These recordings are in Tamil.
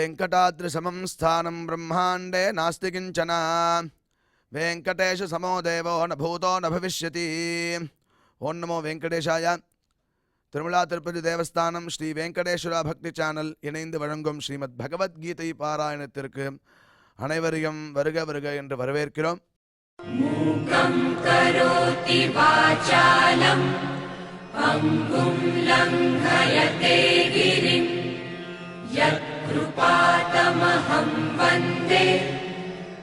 वेङ्कटाद्रिसमं स्थानं ब्रह्माण्डे नास्ति किञ्चन वेङ्कटेशसमो देवो न भूतो न भविष्यति. ओं नमो वेङ्कटेशाय. திருமலா திருப்பதி தேவஸ்தானம் ஸ்ரீ வெங்கடேஸ்வரா பக்தி சேனல் இணைந்து வழங்கும் ஸ்ரீமத் பகவத்கீதை பாராயணத்திற்கு அனைவரையும் வருக வருக என்று வரவேற்கிறோம். மூகம் கரோதி வாசாலம் அங்கும் லங்கயதே கிரிம் யத்கிருபாதமஹம் வந்தே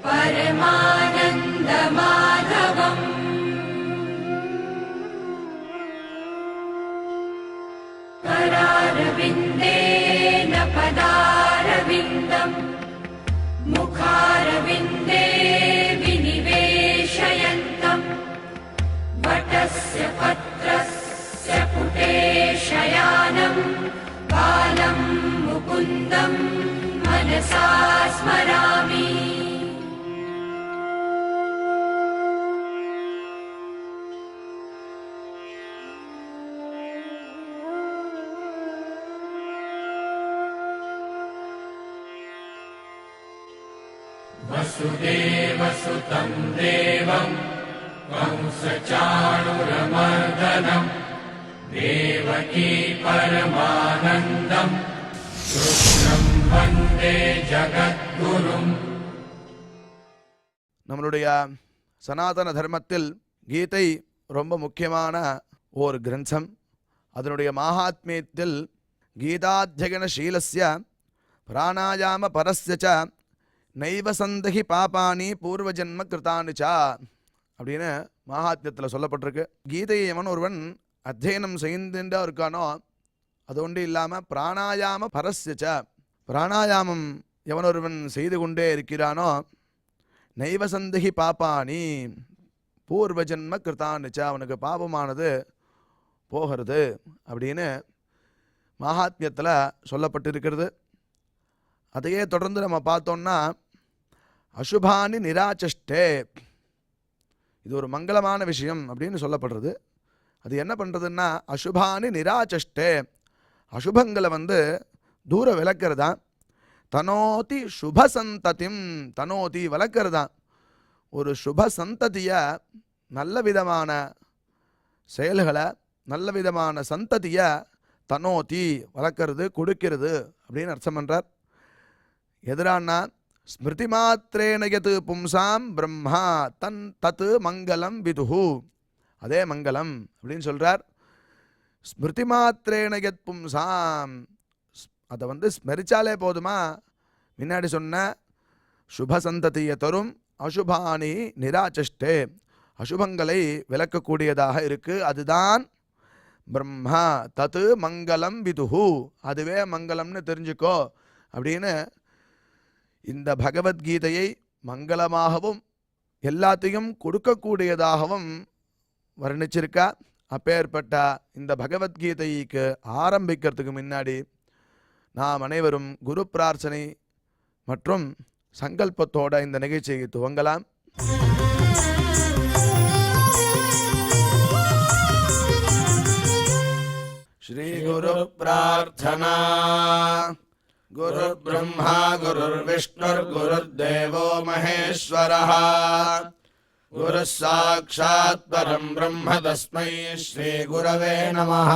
பரமானந்த மாதவம். करारविन्देन पदारविन्दम् मुखारविन्दे विनिवेशयन्तम् वटस्य पत्रस्य पुटे शयानम् बालं मुकुन्दम् मनसा स्मरामि. वसुदेवसुतं देवं कंसचाणूरमर्दनं देवकी परमानन्दं कृष्णं वन्दे जगद्गुरुम्. நம்மளுடைய சனாதன தர்மத்தில் கீதை ரொம்ப முக்கியமான ஒரு கிரந்தம். அதனுடைய மகாத்மியத்தில் கீதாத்யயன சீலஸ்ய பிராணாயாம பரஸ்ய ச நைவ சந்தகி பாபானி பூர்வஜன்ம கிருதானிச்சா அப்படின்னு மகாத்மியத்தில் சொல்லப்பட்டிருக்கு. கீதையை எவன் ஒருவன் அத்தியனம் செய்துட்டா இருக்கானோ அது ஒன்று இல்லாமல் பிராணாயாம பரஸ்யச்ச பிராணாயாமம் எவன் ஒருவன் செய்து கொண்டே இருக்கிறானோ நைவ சந்தகி பாப்பானி பூர்வஜன்ம கிருதானிச்சா அவனுக்கு பாபமானது போகிறது அப்படின்னு மகாத்மியத்தில் சொல்லப்பட்டிருக்கிறது. அதையே தொடர்ந்து நம்ம பார்த்தோம்னா அசுபானி நிராச்சஷ்டே இது ஒரு மங்களமான விஷயம் அப்படின்னு சொல்லப்படுறது. அது என்ன பண்ணுறதுன்னா அசுபானி நிராச்சஷ்டே அசுபங்களை தூர விளக்கிறதா. தனோதி சுபசந்ததிம் தனோதி வளர்க்கிறதா. ஒரு சுப சந்ததியை நல்ல விதமான செயல்களை நல்ல விதமான சந்ததியை தனோதி வளர்க்கறது கொடுக்கிறது அப்படின்னு அர்த்தம் பண்ணுறார். எதிரானா ஸ்மிருதி மாத்திரேன யத் பும்சாம் பிரம்மா தன் தத் மங்களம் விதுஹு அதே மங்களம் அப்படின்னு சொல்கிறார். ஸ்மிருதி மாத்திரேன யத் பும்சாம் அதை ஸ்மரிச்சாலே போதுமா முன்னாடி சொன்ன சுபசந்ததியை தரும். அசுபானி நிராச்சஷ்டே அசுபங்களை விளக்கக்கூடியதாக இருக்குது. அதுதான் பிரம்மா தத் மங்களம் விதுஹு அதுவே மங்களம்னு தெரிஞ்சுக்கோ அப்படின்னு இந்த பகவத்கீதையை மங்களமாகவும் எல்லாத்தையும் கொடுக்கக்கூடியதாகவும் வர்ணிச்சிருக்கா. அப்பேற்பட்ட இந்த பகவத்கீதைக்கு ஆரம்பிக்கிறதுக்கு முன்னாடி நாம் அனைவரும் குரு பிரார்த்தனை மற்றும் சங்கல்பத்தோட இந்த நிகழ்ச்சியை துவங்கலாம். ஸ்ரீ குரு பிரார்த்தனா. गुरुर्ब्रह्मा गुरुर्विष्णुर्गुरुर्देवो महेश्वरः गुरुः साक्षात् परं ब्रह्म तस्मै श्री गुरवे नमः.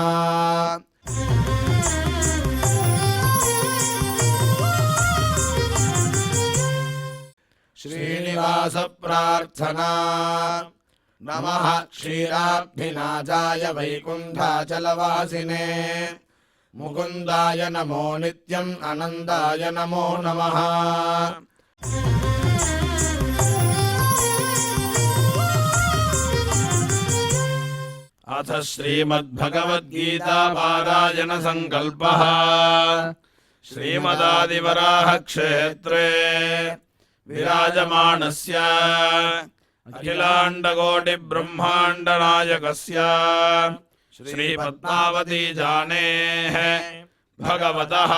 श्रीनिवास प्रार्थना. नमः क्षीराब्धिनाजाय वैकुण्ठाचलवासिने मुकुन्दाय नमो नित्यम् आनन्दाय नमो नमः. अथ श्रीमद्भगवद्गीता पारायण संकल्पः. श्रीमदादिवराह क्षेत्रे विराजमानस्य अखिलाण्डकोटि ब्रह्माण्ड नायकस्य श्री पद्मावती जानेः भगवतः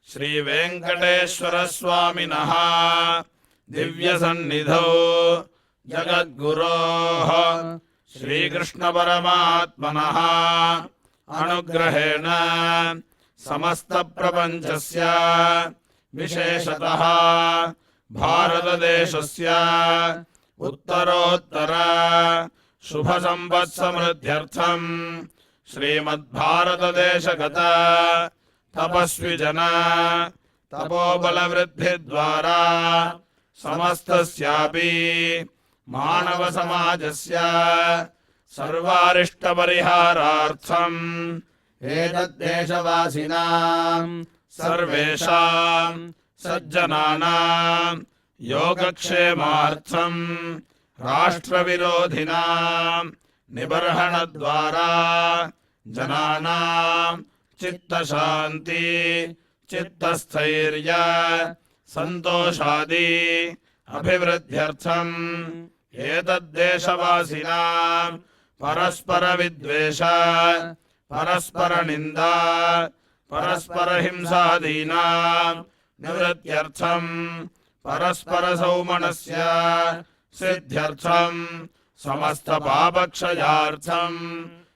श्री वेंकटेश्वर स्वामिनः दिव्य सन्निधौ जगद्गुरोः श्रीकृष्ण परमात्मनः अनुग्रहेण समस्त प्रपंचस्य विशेषतः भारतदेशस्य उत्तरोत्तर शुभसंवत्समृद्ध्यर्थं श्रीमद्भारतदेशगत तपस्विजन तपोबलवृद्धिद्वारा समस्तस्यापि मानवसमाजस्य सर्वारिष्टपरिहारार्थम् एतद्देशवासिनां सर्वेषां सज्जनानां योगक्षेमार्थं राष्ट्रविरोधिनां निबर्हणद्वारा जनानां चित्तशान्ति चित्तस्थैर्य सन्तोषादि अभिवृद्ध्यर्थम् एतद्देशवासिनां परस्परविद्वेष परस्परनिन्दा परस्परहिंसादीनां निवृत्त्यर्थं परस्परसौमनस्य सिद्ध्यर्थं समस्तपापक्षयार्थं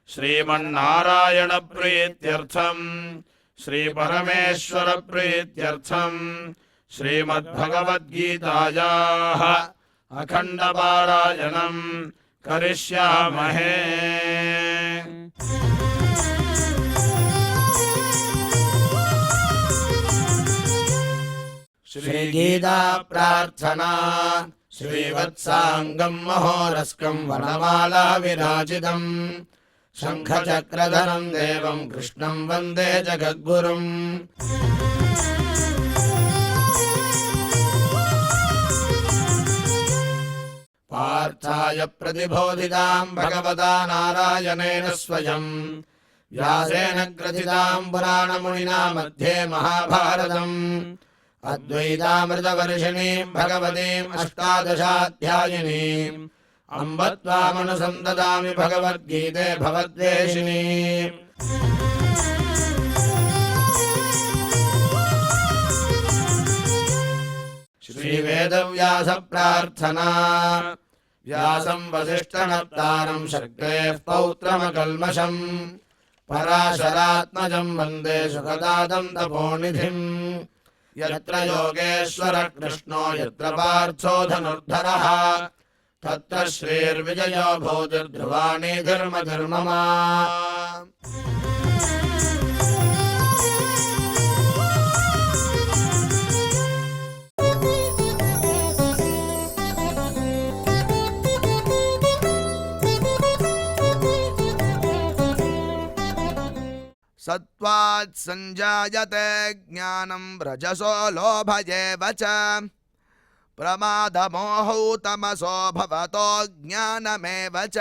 श्रीमन्नारायणप्रीत्यर्थं श्रीपरमेश्वरप्रीत्यर्थं श्रीमद्भगवद्गीतायाः अखण्डपारायणं करिष्यामहे। श्रीगीता प्रार्थना श्रीवत्साङ्गं महोरस्कं वनमाला विराजितं शङ्खचक्रधरं देवं कृष्णं वन्दे जगद्गुरुम्। पार्थाय प्रतिबोधितां भगवता नारायणेन स्वयं व्यासेन ग्रथितां पुराणमुनिना मध्ये महाभारतम् अद्वैतामृतवर्षिणीं भगवतीम् अष्टादशाध्यायिनीम् अम्ब त्वामनुसन्ददामि भगवद्गीते भवद्वेषिणीम्। श्रीवेदव्यास प्रार्थना व्यासं वसिष्ठनप्तारं शक्तेः पौत्रमकल्मषम् पराशरात्मजं वन्दे सुखदातं तपोनिधिम्। यत्र योगेश्वर कृष्णो यत्र पार्थो धनुर्धरः तत्र श्रीर्विजयो भूतिर्ध्रुवाणि धर्मधर्ममा। सत्त्वात् संजायते ज्ञानं रजसो लोभ एव च प्रमादमोहौ तमसो भवतो ज्ञानमेव च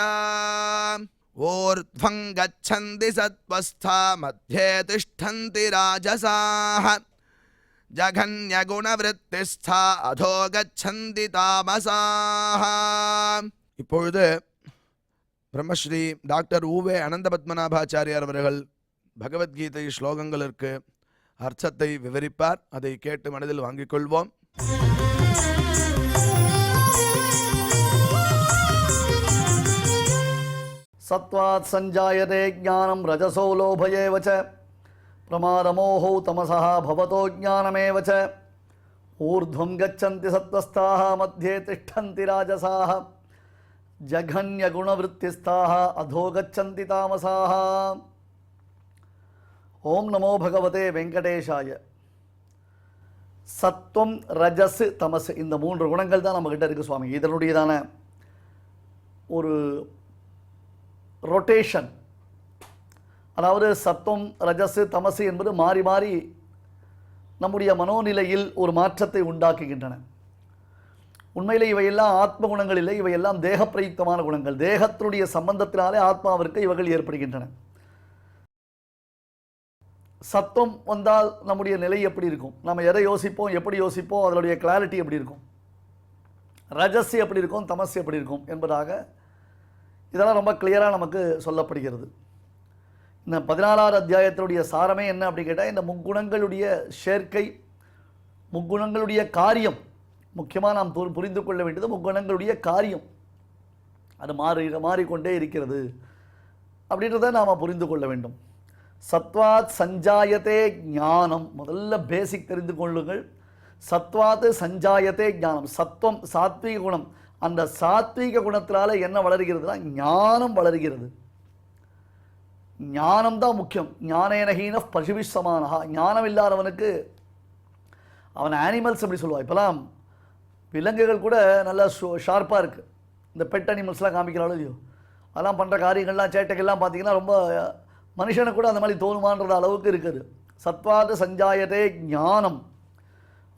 ऊर्ध्वं गच्छन्ति सत्त्वस्था मध्ये तिष्ठन्ति राजसाः जघन्यगुणवृत्तिस्था अधो गच्छन्ति तामसाः। இப்பொழுது பிரம்மஸ்ரீ டாக்டர் ஊவே அனந்த பத்மநாபாச்சாரியார் அவர்கள் பகவத்கீதை ஸ்லோகங்களுக்கு அர்த்தத்தை விவரிப்பார். அதை கேட்டு மனதில் வாங்கிக் கொள்வோம். सत्त्वात् संजायते ज्ञानं रजसो लोभ एव च प्रमादमोहौ तमसः भवतो ज्ञानमेव च ऊर्ध्वं गच्छन्ति सत्त्वस्थाः मध्ये तिष्ठन्ति राजसाः जघन्यगुणवृत्तिस्थाः अधो गच्छन्ति तामसाः। ஓம் நமோ பகவதே வெங்கடேஷாய. சத்துவம் ரஜஸ் தமஸ் இந்த 3 குணங்கள் தான் நம்மக்கிட்ட இருக்குது சுவாமி. இதனுடையதான ஒரு ரொட்டேஷன், அதாவது சத்துவம் ரஜஸ் தமஸ் என்பது மாறி மாறி நம்முடைய மனோநிலையில் ஒரு மாற்றத்தை உண்டாக்குகின்றன. உண்மையில் இவையெல்லாம் ஆத்ம குணங்கள் இல்லை, இவையெல்லாம் தேக பிரயுக்தமான குணங்கள். தேகத்தினுடைய சம்பந்தத்தினாலே ஆத்மாவிற்கு இவைகள் ஏற்படுகின்றன. சத்துவம் வந்தால் நம்முடைய நிலை எப்படி இருக்கும், நம்ம எதை யோசிப்போம், எப்படி யோசிப்போம், அதனுடைய கிளாரிட்டி எப்படி இருக்கும், ரஜஸ் எப்படி இருக்கும், தமஸ் எப்படி இருக்கும் என்பதாக இதெல்லாம் ரொம்ப கிளியராக நமக்கு சொல்லப்படுகிறது. இந்த 14வது அத்தியாயத்தினுடைய சாரமே என்ன அப்படி கேட்டால், இந்த முக்குணங்களுடைய சேர்க்கை, முக்குணங்களுடைய காரியம். முக்கியமாக நாம் புரிந்து கொள்ள வேண்டியது முக்குணங்களுடைய காரியம். அது மாறிக்கொண்டே இருக்கிறது அப்படின்றத நாம் புரிந்து கொள்ள வேண்டும். சத்வாத் சஞ்சாயத்தே ஞானம், முதல்ல பேசிக் தெரிந்து கொள்ளுங்கள். சத்வாத்து சஞ்சாயத்தே ஞானம். சத்வம் சாத்வீக குணம். அந்த சாத்வீக குணத்தினால என்ன வளர்கிறதுனா ஞானம் வளர்கிறது. ஞானம் தான் முக்கியம். ஞானேனஹீன பசுபிஸ் சமானஹா. ஞானம் இல்லாதவனுக்கு அவன் ஆனிமல்ஸ் அப்படி சொல்லுவான். இப்போலாம் விலங்குகள் கூட நல்லா ஷார்ப்பாக இருக்குது. இந்த பெட் அனிமல்ஸ்லாம் காமிக்கிறாலும் இல்லையோ, அதெல்லாம் பண்ணுற காரியங்கள்லாம் சேட்டைகள்லாம் பார்த்தீங்கன்னா ரொம்ப மனுஷனுக்கு கூட அந்த மாதிரி தோணுமான்ற அளவுக்கு இருக்குது. சத்வாது சஞ்சாயத்தே ஞானம்.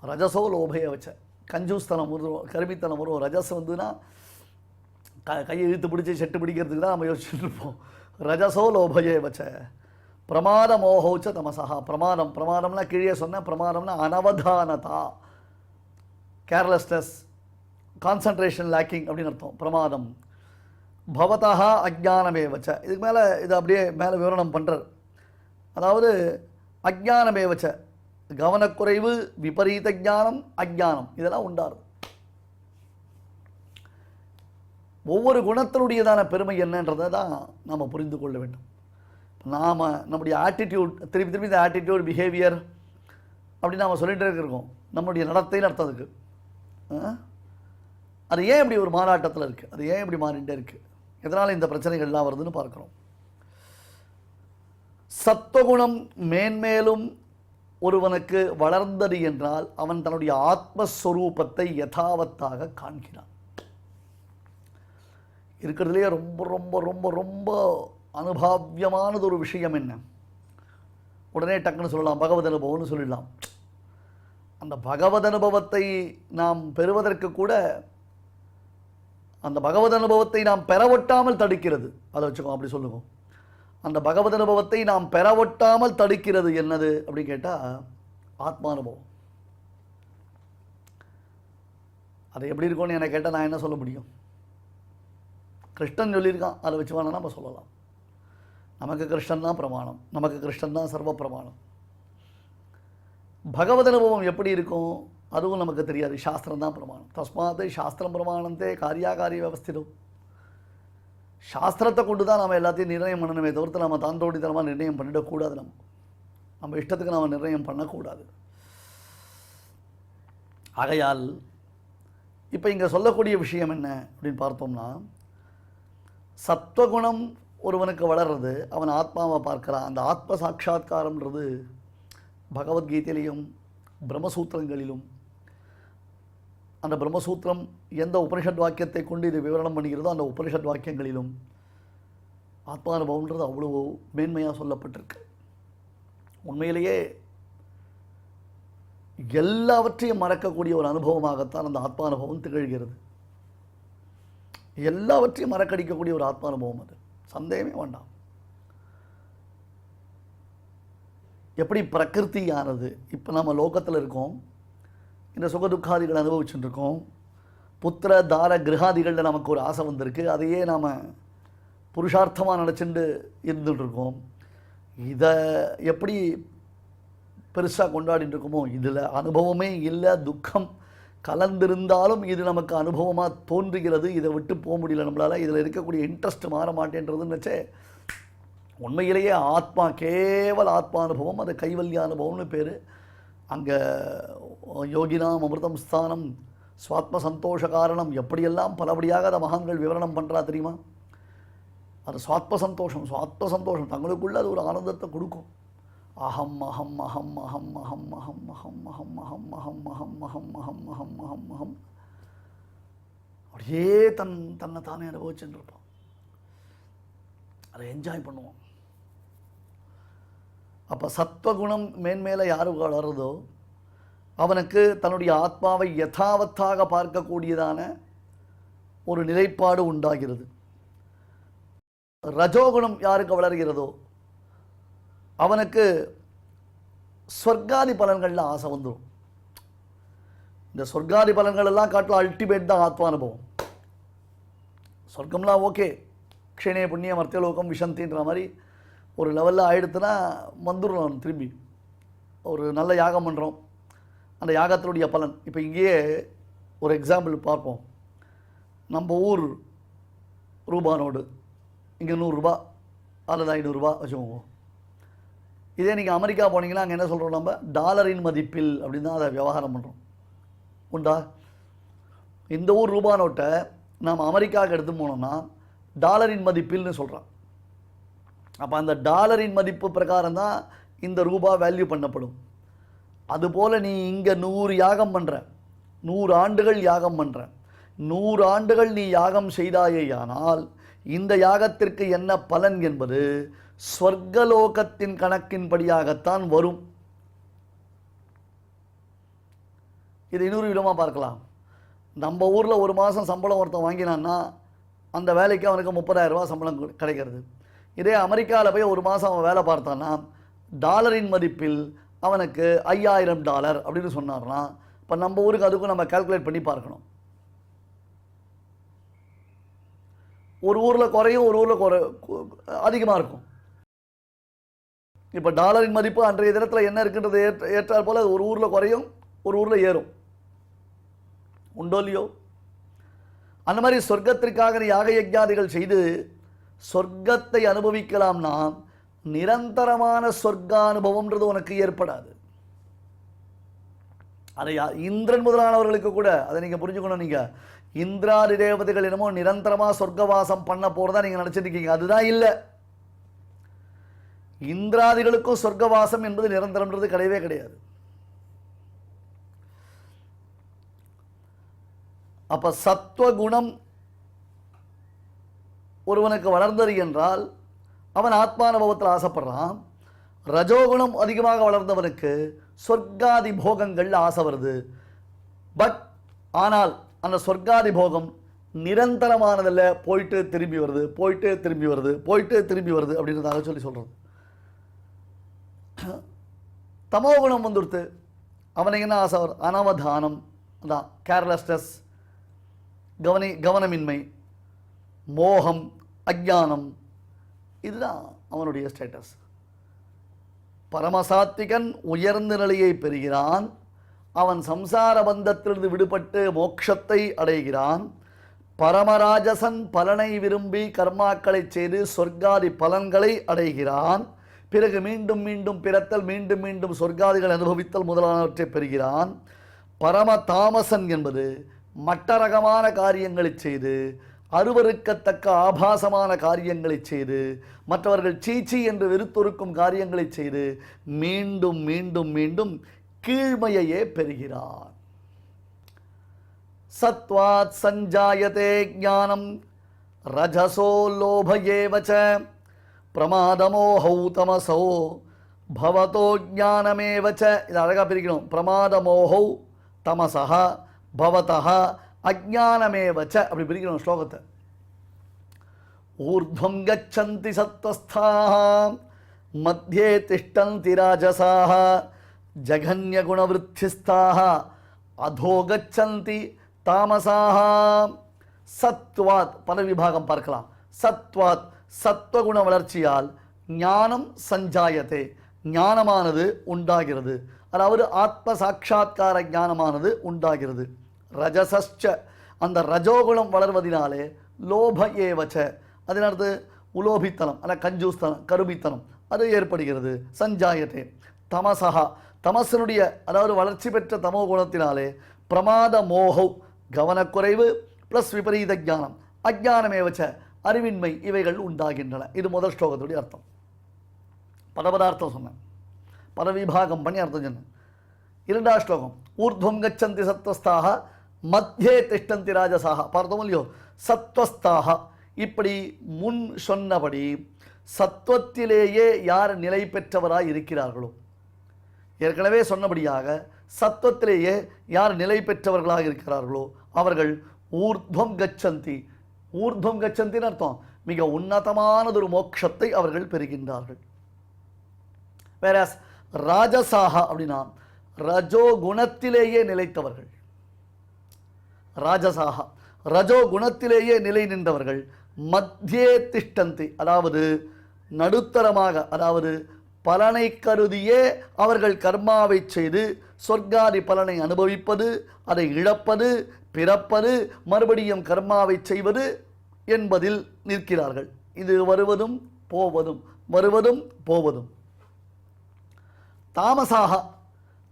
ரஜசோ லோபைய வச்ச கஞ்சூஸ்தனம் வரும், கருமித்தனம் வரும். ரஜஸ் வந்துன்னா கையை இழுத்து பிடிச்சி செட்டு பிடிக்கிறதுக்கு தான் நம்ம யோசிச்சுட்டு இருப்போம். ரஜசோ லோபயே வச்ச பிரமாத மோகோச்ச தமசா. பிரமாதம், பிரமாதம்னா கீழே சொன்ன பிரமாதம்னா அனவதானதா, கேர்லெஸ்னஸ், கான்சன்ட்ரேஷன் லேக்கிங் அப்படின்னு அர்த்தம் பிரமாதம். பவதா அஜானமே வச்ச. இதுக்கு மேலே இது அப்படியே மேலே விவரணம் பண்ணுறார். அதாவது அஜானமே வச்ச கவனக்குறைவு, விபரீத ஞானம், அஜானம் இதெல்லாம் உண்டாரு. ஒவ்வொரு குணத்தினுடையதான பெருமை என்னன்றதை தான் நாம் புரிந்து கொள்ள வேண்டும். நாம் நம்முடைய ஆட்டிடியூட், திருப்பி திருப்பி இந்த ஆட்டிடியூட் பிஹேவியர் அப்படின்னு நாம் சொல்லிகிட்டே இருக்கோம். நம்முடைய நடத்தைன்னு அர்த்தம் அதுக்கு. அது ஏன் இப்படி ஒரு மாறாட்டத்தில் இருக்குது, அது ஏன் இப்படி மாறிட்டே இருக்குது, எதனால் இந்த பிரச்சனைகள்லாம் வருதுன்னு பார்க்குறோம். சத்துவகுணம் மேன்மேலும் ஒருவனுக்கு வளர்ந்தது என்றால் அவன் தன்னுடைய ஆத்மஸ்வரூபத்தை யதாவத்தாக காண்கிறான். இருக்கிறதுலேயே ரொம்ப ரொம்ப ரொம்ப ரொம்ப அனுபாவியமானது ஒரு விஷயம் என்ன, உடனே டக்குன்னு சொல்லலாம் பகவத் அனுபவம்னு சொல்லிடலாம். அந்த பகவத் அனுபவத்தை நாம் பெறுவதற்கு கூட அந்த பகவத் அனுபவத்தை நாம் பெறவொட்டாமல் தடுக்கிறது. அதை வச்சுக்கோ, அப்படி சொல்லுவோம். அந்த பகவத் அனுபவத்தை நாம் பெறவொட்டாமல் தடுக்கிறது என்னது அப்படின்னு கேட்டால் ஆத்மானுபவம். அது எப்படி இருக்கும்னு என்னை கேட்டால் நான் என்ன சொல்ல முடியும்? கிருஷ்ணன் சொல்லியிருக்கான், அதை வச்சு வேணா நம்ம சொல்லலாம். நமக்கு கிருஷ்ணன் தான் பிரமாணம், நமக்கு கிருஷ்ணன் தான் சர்வ பிரமாணம். பகவத் அனுபவம் எப்படி இருக்கும் அதுவும் நமக்கு தெரியாது. சாஸ்திரம் தான் பிரமாணம். தஸ்மாத் சாஸ்திரம் பிரமாணந்தே காரியாகாரிய வியவஸ்திதம். சாஸ்திரத்தை கொண்டு தான் நம்ம எல்லாத்தையும் நிர்ணயம் பண்ணணுமே தவிர்த்து நம்ம தாந்தோடித்தனமாக நிர்ணயம் பண்ணிடக்கூடாது. நம்ம இஷ்டத்துக்கு நாம் நிர்ணயம் பண்ணக்கூடாது. ஆகையால் இப்போ இங்கே சொல்லக்கூடிய விஷயம் என்ன அப்படின்னு பார்த்தோம்னா, சத்வகுணம் ஒருவனுக்கு வளர்றது, அவன் ஆத்மாவை பார்க்கிறான். அந்த ஆத்ம சாட்சா்காரம்ன்றது பகவத்கீதையிலையும் பிரம்மசூத்திரங்களிலும், அந்த பிரம்மசூத்திரம் எந்த உபனிஷத் வாக்கியத்தை கொண்டு இது விவரணம் பண்ணுகிறதோ அந்த உபனிஷத் வாக்கியங்களிலும் ஆத்மானுபவம்ன்றது அவ்வளோ மேன்மையாக சொல்லப்பட்டிருக்கு. உண்மையிலேயே எல்லாவற்றையும் மறக்கக்கூடிய ஒரு அனுபவமாகத்தான் அந்த ஆத்மானுபவம் திகழ்கிறது. எல்லாவற்றையும் மறக்கடிக்கக்கூடிய ஒரு ஆத்மானுபவம், அது சந்தேகமே வேண்டாம். எப்படி பிரகிருதியானது, இப்போ நம்ம லோகத்தில் இருக்கோம், இந்த சுகதுக்காதிகள் அனுபவிச்சுட்டு இருக்கோம், புத்திர தார கிரகாதிகளில் நமக்கு ஒரு ஆசை வந்திருக்கு, அதையே நாம் புருஷார்த்தமாக நினச்சிட்டு இருந்துகிட்ருக்கோம். இதை எப்படி பெருசாக கொண்டாடிட்டு இருக்கோமோ, இதில் அனுபவமே இல்லை, துக்கம் கலந்திருந்தாலும் இது நமக்கு அனுபவமாக தோன்றுகிறது. இதை விட்டு போக முடியல நம்மளால், இதில் இருக்கக்கூடிய இன்ட்ரெஸ்ட் மாற மாட்டேன்றதுன்னு நினச்சே உண்மையிலேயே ஆத்மா கேவல ஆத்மானுபவம், அது கைவல்ய அனுபவம்னு பேர். அங்கே யோகினாம் அமிர்தம் ஸ்தானம் சுவாத்ம சந்தோஷ காரணம் எப்படியெல்லாம் பலபடியாக அதை மகான்கள் விவரணம் பண்ணுறா தெரியுமா? அது சுவாத்ம சந்தோஷம், சுவாத்ம சந்தோஷம் தங்களுக்குள்ள அது ஒரு ஆனந்தத்தை கொடுக்கும். அகம் அகம் அகம் அகம் அகம் அகம் அகம் அகம் அகம் அகம் அகம் அகம் அகம் அகம் அகம் அகம் அப்படியே தன்னை தானே அனுபவிச்சுட்டு இருப்போம். அதை என்ஜாய் பண்ணுவோம். அப்போ சத்வகுணம் மேன்மேலே யாரு வளருதோ அவனுக்கு தன்னுடைய ஆத்மாவை யதாவத்தாக பார்க்கக்கூடியதான ஒரு நிலைப்பாடு உண்டாகிறது. ரஜோகுணம் யாருக்கு வளர்கிறதோ அவனுக்கு ஸ்வர்காதி பலன்களில் ஆசை வந்துடும். இந்த சொர்க்காதி பலன்கள் எல்லாம் காட்டில் அல்டிமேட் தான் ஆத்மானுபவம். சொர்க்கம்லாம் ஓகே, க்ஷணே புண்ணிய மர்த்தியலோகம் விஷந்தின்ற மாதிரி ஒரு லெவலில் ஆகிடுத்துனா வந்துடும். திரும்பி ஒரு நல்ல யாகம் பண்ணுறோம், அந்த யாகத்தினுடைய பலன். இப்போ இங்கேயே ஒரு எக்ஸாம்பிள் பார்ப்போம். நம்ம ஊர் ரூபா நோடு இங்கே 100 ரூபா அல்லது 500 ரூபா வச்சுக்கோங்க. இதே நீங்கள் அமெரிக்கா போனீங்கன்னா அங்கே என்ன சொல்கிறோம், நம்ம டாலரின் மதிப்பில் அப்படின்னு தான் அதை விவகாரம் பண்ணுறோம். உண்டா? இந்த ஊர் ரூபா நோட்டை நாம் அமெரிக்காவுக்கு எடுத்து போனோம்னா டாலரின் மதிப்பில்னு சொல்கிறான். அப்போ அந்த டாலரின் மதிப்பு பிரகாரம் தான் இந்த ரூபா வேல்யூ பண்ணப்படும். அதுபோல் நீ இங்கே 100 யாகம் பண்ணுற, 100 ஆண்டுகள் யாகம் பண்ணுற, 100 ஆண்டுகள் நீ யாகம் செய்தாயேயானால் இந்த யாகத்திற்கு என்ன பலன் என்பது ஸ்வர்கலோகத்தின் கணக்கின்படியாகத்தான் வரும். இது இன்னொரு விதமாக பார்க்கலாம். நம்ம ஊரில் ஒரு மாதம் சம்பளம் ஒருத்தன் வாங்கினான்னா அந்த வேலைக்கு அவனுக்கு 30,000 ரூபா சம்பளம் கிடைக்கிறது. இதே அமெரிக்காவில் போய் ஒரு மாதம் அவன் வேலை பார்த்தான்னா டாலரின் மதிப்பில் அவனுக்கு $5,000 அப்படின்னு சொன்னார்னா இப்போ நம்ம ஊருக்கு அதுக்கும் நம்ம கால்குலேட் பண்ணி பார்க்கணும். ஒரு ஊரில் குறையும், ஒரு ஊரில் அதிகமாக இருக்கும். இப்போ டாலரின் மதிப்பு அன்றைய தினத்தில் என்ன இருக்குன்றது ஏற்றால் போல் ஒரு ஊரில் குறையும், ஒரு ஊரில் ஏறும். உண்டோ இல்லையோ? அந்த மாதிரி சொர்க்கத்திற்காக யாக யஜ்ஞாதிகள் செய்து சொர்க்கத்தை அனுபவிக்கலாம்னா நிரந்தரமான சொர்க்கானுபவம்ன்றது உனக்கு ஏற்படாது. அதை இந்திரன் முதலானவர்களுக்கு கூட அதை நீங்கள் புரிஞ்சுக்கணும். நீங்கள் இந்திராதி தேவதைகள் என்னமோ நிரந்தரமாக சொர்க்கவாசம் பண்ண போகிறதா நீங்கள் நினச்சிட்டு இருக்கீங்க. அதுதான் இல்லை. இந்திராதிகளுக்கும் சொர்க்கவாசம் என்பது நிரந்தரம்ன்றது கிடையவே கிடையாது. அப்போ சத்வகுணம் ஒருவனுக்கு வளர்ந்தது என்றால் அவன் ஆத்மானுபவத்தில் ஆசைப்படுறான். ரஜோகுணம் அதிகமாக வளர்ந்தவனுக்கு சொர்க்காதி போகங்கள் ஆசை வருது. பட் ஆனால் அந்த சொர்க்காதி போகம் நிரந்தரமானதில் போயிட்டு திரும்பி வருது, போயிட்டு திரும்பி வருது, போயிட்டு திரும்பி வருது அப்படின்றதாக சொல்லி சொல்கிறது. தமோகுணம் வந்துடுத்து அவனுக்கு என்ன ஆசை வரும்? அனவதானம், அதான் கேர்லெஸ்னஸ், கவனமின்மை, மோகம், அஜ்ஞானம், இதுதான் அவனுடைய ஸ்டேட்டஸ். பரமசாத்விகன் உயர்ந்த நிலையை பெறுகிறான். அவன் சம்சார பந்தத்திலிருந்து விடுபட்டு மோட்சத்தை அடைகிறான். பரமராஜசன் பலனை விரும்பி கர்மாக்களை செய்து சொர்க்காதி பலன்களை அடைகிறான். பிறகு மீண்டும் மீண்டும் பிறத்தல், மீண்டும் மீண்டும் சொர்க்காதிகள் அனுபவித்தல் முதலானவற்றை பெறுகிறான். பரம தாமசன் என்பது மட்ட ரகமான காரியங்களை செய்து அருவருக்கத்தக்க ஆபாசமான காரியங்களை செய்து மற்றவர்கள் சீச்சி என்று வெறுத்தொருக்கும் காரியங்களை செய்து மீண்டும் மீண்டும் மீண்டும் கீழ்மையையே பெறுகிறார். சத்வாத் சஞ்சாயதே ஞானம் ரஜசோ லோபயேவச பிரமாதமோஹௌ தமசோ பவதோ ஞானமேவச. இது அழகாக பிரிக்கணும். பிரமாதமோஹௌ தமசஹ பவதஹ அஜ்ஞானமேவச அப்படி பிரிக்கணும் ஸ்லோகத்தை. ஊர்த்வம் கச்சந்தி சத்வஸ்தாः மத்தியே திஷ்டந்தி ராஜசாः ஜகன்யகுணவருத்திஸ்தாः அதோ கச்சந்தி தாமசாः. சத்வாத் பல விபாகம் பார்க்கலாம். சத்வாத் சத்வகுண வளர்ச்சியால் ஞானம் சஞ்சாயத்தே, ஞானமானது உண்டாகிறது. அதாவது ஆத்ம சாட்சா்கார ஞானமானது உண்டாகிறது. ரஜசஸ்ச அந்த ரஜோகுணம் வளர்வதினாலே லோப ஏவச்ச அதனடுத்து உலோபித்தனம் அல்ல கஞ்சூஸ்தனம் கருபித்தனம் அது ஏற்படுகிறது. சஞ்சாயத்தே தமசா தமசனுடைய அதாவது வளர்ச்சி பெற்ற தமோ குணத்தினாலே பிரமாத மோகௌ கவனக்குறைவு ப்ளஸ் விபரீத ஞானம் அஜ்ஞானமேவச்ச அறிவின்மை இவைகள் உண்டாகின்றன. இது முதல் ஸ்லோகத்துடைய அர்த்தம். பதபதார்த்தம் சொன்னேன், பல விபாகம் பண்ணி அர்த்தம் சொன்னேன். இரண்டாவது ஸ்லோகம் ஊர்த்வம் கச்சந்தி சத்வஸ்தாக மத்தியே திஷ்டந்தி ராஜசாக. பார்த்தோம் இல்லையோ? சத்வஸ்தாக இப்படி முன் சொன்னபடி சத்வத்திலேயே யார் நிலை பெற்றவராய் இருக்கிறார்களோ, ஏற்கனவே சொன்னபடியாக சத்வத்திலேயே யார் நிலை பெற்றவர்களாக இருக்கிறார்களோ அவர்கள் ஊர்த்வம் கச்சந்தி. ஊர்த்வம் கச்சந்தின்னு அர்த்தம் மிக உன்னதமானதொரு மோட்சத்தை அவர்கள் பெறுகின்றார்கள். வேற ராஜசாக அப்படின்னா ரஜோ குணத்திலேயே நிலைத்தவர்கள். ராஜசாக ரஜோ குணத்திலேயே நிலை நின்றவர்கள். மத்தியே திஷ்டந்தி அதாவது நடுத்தரமாக, அதாவது பலனை கருதியே அவர்கள் கர்மாவை செய்து சொர்க்காதி பலனை அனுபவிப்பது, அதை இழப்பது, பிறப்பது, மறுபடியும் கர்மாவை செய்வது என்பதில் நிற்கிறார்கள். இது வருவதும் போவதும் வருவதும் போவதும். தாமசாக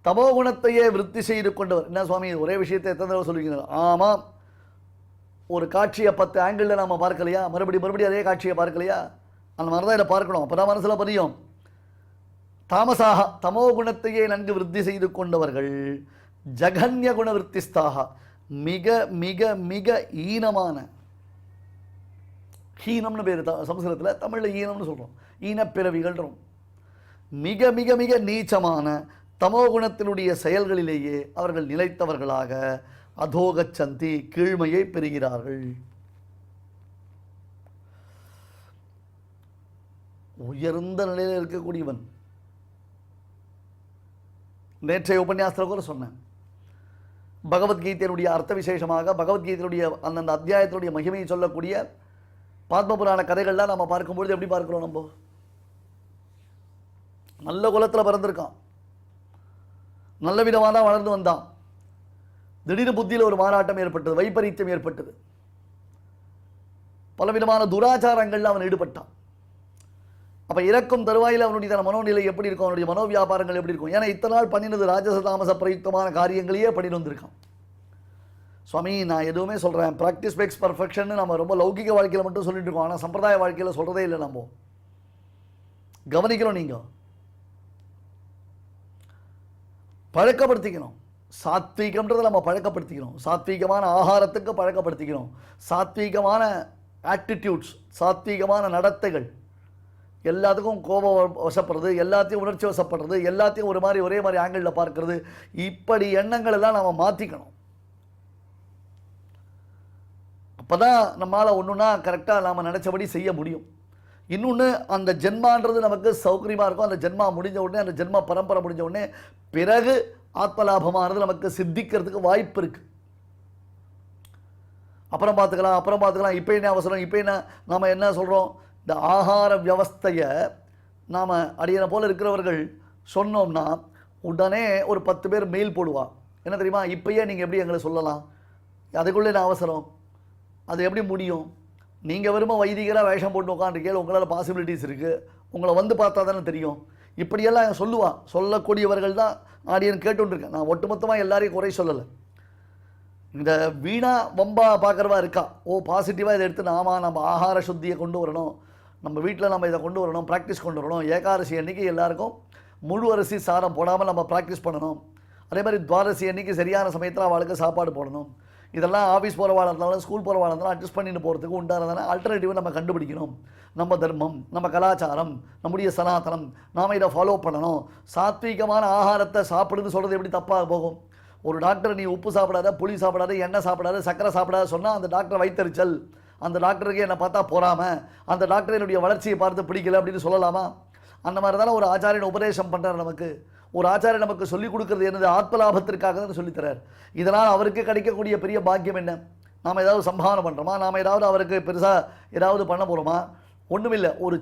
தமோ குணத்தையே விருத்தி செய்து கொண்டவர். என்ன சுவாமி ஒரே விஷயத்தை எத்தனை தடவை சொல்லுவீங்க? ஆமாம், ஒரு காட்சியை 10 ஆங்கிளில் நாம் பார்க்கலையா, மறுபடியும் அதே காட்சியை பார்க்கலையா? அந்த மாதிரி தான் இதை பார்க்கணும். அப்போ தான் மனசில் பதியும். தாமசாக தமோ குணத்தையே நன்கு விருத்தி செய்து கொண்டவர்கள் ஜகன்ய குண விருத்திஸ்தாக மிக மிக மிக ஈனமான, ஹீனம்னு பேர் சம்ஸ்கிருதத்தில், தமிழில் ஈனம்னு சொல்கிறோம், ஈனப்பிறவிகள்ன்றோம். மிக மிக மிக நீச்சமான தமோ குணத்தினுடைய செயல்களிலேயே அவர்கள் நிலைத்தவர்களாக அதோகச்சந்தி கீழ்மையை பெறுகிறார்கள். உயர்ந்த நிலையில் இருக்கக்கூடியவன். நேற்றைய உபன்யாசத்தில் கூட சொன்னேன், பகவத்கீதையினுடைய அர்த்த விசேஷமாக பகவத்கீதையினுடைய அந்தந்த அத்தியாயத்தினுடைய மகிமையை சொல்லக்கூடிய பத்மபுராண கதைகள்லாம் நம்ம பார்க்கும்பொழுது எப்படி பார்க்கிறோம்? நம்ம நல்ல குலத்தில் பிறந்திருக்கான், நல்ல விதமாக தான் வளர்ந்து வந்தான். திடீர்னு புத்தியில் ஒரு மாறாட்டம் ஏற்பட்டது, வைப்பரீத்தியம் ஏற்பட்டது, பலவிதமான துராச்சாரங்களில் அவன் ஈடுபட்டான். அப்போ இறக்கும் தருவாயில் அவனுடைய மனோநிலை எப்படி இருக்கும், அவனுடைய மனோவியாபாரங்கள் எப்படி இருக்கும்? ஏன்னா இத்தனை நாள் பண்ணினது ராஜச தாமச பிரயுக்தமான காரியங்களையே பண்ணிட்டு வந்திருக்கான். சுவாமி நான் எதுவுமே சொல்கிறேன், ப்ராக்டிஸ் மேக்ஸ் பர்ஃபெக்ஷன் நம்ம ரொம்ப லௌகிக வாழ்க்கையில் மட்டும் சொல்லிட்டு இருக்கோம். ஆனால் சம்பிரதாய வாழ்க்கையில் சொல்கிறதே இல்லை. நம்ம கவனிக்கிறோம், நீங்கள் பழக்கப்படுத்திக்கணும். சாத்வீகம்ன்றதை நம்ம பழக்கப்படுத்திக்கணும், சாத்வீகமான ஆகாரத்துக்கு பழக்கப்படுத்திக்கணும், சாத்வீகமான ஆட்டிடியூட்ஸ், சாத்வீகமான நடத்தைகள், எல்லாத்துக்கும் கோபம் வசப்படுறது, எல்லாத்தையும் உணர்ச்சி வசப்படுறது, எல்லாத்தையும் ஒரு மாதிரி ஒரே மாதிரி ஆங்கிளில் பார்க்கறது, இப்படி எண்ணங்கள் எல்லாம் நம்ம மாற்றிக்கணும். அப்போ தான் நம்மளால் ஒன்றுனா கரெக்டாக நாம் நினச்சபடி செய்ய முடியும். இன்னொன்று, அந்த ஜென்மான்றது நமக்கு சௌகரியமாக இருக்கும். அந்த ஜென்மா முடிஞ்ச உடனே, அந்த ஜென்ம பரம்பரை முடிஞ்ச உடனே பிறகு ஆத்மலாபமானது நமக்கு சித்திக்கிறதுக்கு வாய்ப்பு இருக்குது. அப்புறம் பார்த்துக்கலாம். இப்போ என்ன அவசரம், இப்போ என்ன நாம் என்ன சொல்கிறோம்? இந்த ஆகார வியவஸ்தையை நாம் அடியனை போல் இருக்கிறவர்கள் சொன்னோம்னா உடனே ஒரு 10 பேர் மெயில் போடுவான். என்ன தெரியுமா, இப்போயே நீங்கள் எப்படி எங்களை சொல்லலாம், அதுக்குள்ளே என்ன அவசரம், அது எப்படி முடியும்? நீங்கள் வெறும் வைதிகராக வேஷம் போட்டு உட்காந்துருக்கீங்க, உங்களால் பாசிபிலிட்டிஸ் இருக்குது, உங்களை வந்து பார்த்தா தானே தெரியும். இப்படியெல்லாம் சொல்லுவான். சொல்லக்கூடியவர்கள் தான் ஆடியன் கேட்டுருக்கேன். நான் ஒட்டுமொத்தமாக எல்லாரையும் குறை சொல்லலை. இந்த வீணா வம்பா பார்க்குறவா இருக்கா, பாசிட்டிவாக இதை எடுத்து நம்ம ஆகார சுத்தியை கொண்டு வரணும், நம்ம வீட்டில் நம்ம இதை கொண்டு வரணும், ப்ராக்டிஸ் கொண்டு வரணும். ஏகாதசி அன்றைக்கி எல்லாருக்கும் முழு அரிசி சாதம் போடாமல் நம்ம ப்ராக்டிஸ் பண்ணணும். அதே மாதிரி துவாதசி அன்றைக்கி சரியான சமயத்தில் அவளுக்கு சாப்பாடு போடணும். இதெல்லாம் ஆஃபீஸ் போகிறவாளாக இருந்தாலும் ஸ்கூல் போகிறவாளாக இருந்தாலும் அட்ஜஸ்ட் பண்ணிட்டு போகிறதுக்கு உண்டானதான ஆல்டர்னேட்டிவை நம்ம கண்டுபிடிக்கணும். நம்ம தர்மம், நம்ம கலாச்சாரம், நம்முடைய சனாதனம், நாம் இதை ஃபாலோ பண்ணணும். சாத்வீகமான ஆகாரத்தை சாப்பிடுன்னு சொல்கிறது எப்படி தப்பாக போகும்? ஒரு டாக்டர் நீ உப்பு சாப்பிடாத, புளி சாப்பிடாத, எண்ணெய் சாப்பிடாத, சக்கரை சாப்பிடாத சொன்னால் அந்த டாக்டர் வைத்தறிச்சல், அந்த டாக்டருக்கு என்னை பார்த்தா போகாமல், அந்த டாக்டர் என்னுடைய வளர்ச்சியை பார்த்து பிடிக்கல அப்படின்னு சொல்லலாமா? அந்த மாதிரி தானே ஒரு ஆச்சாரியன் உபதேசம் பண்ணுறார் நமக்கு. ஒரு ஆச்சாரியன் நமக்கு சொல்லிக் கொடுக்குறது என்னது? ஆத்மலாபத்திற்காக தான் சொல்லித்தரார். இதனால் அவருக்கு கிடைக்கக்கூடிய பெரிய பாக்கியம் என்ன? நாம் ஏதாவது சம்பாவனை பண்ணுறோமா? நாம் ஏதாவது அவருக்கு பெருசாக ஏதாவது பண்ண போகிறோமா? ஒன்றுமில்லை. ஒரு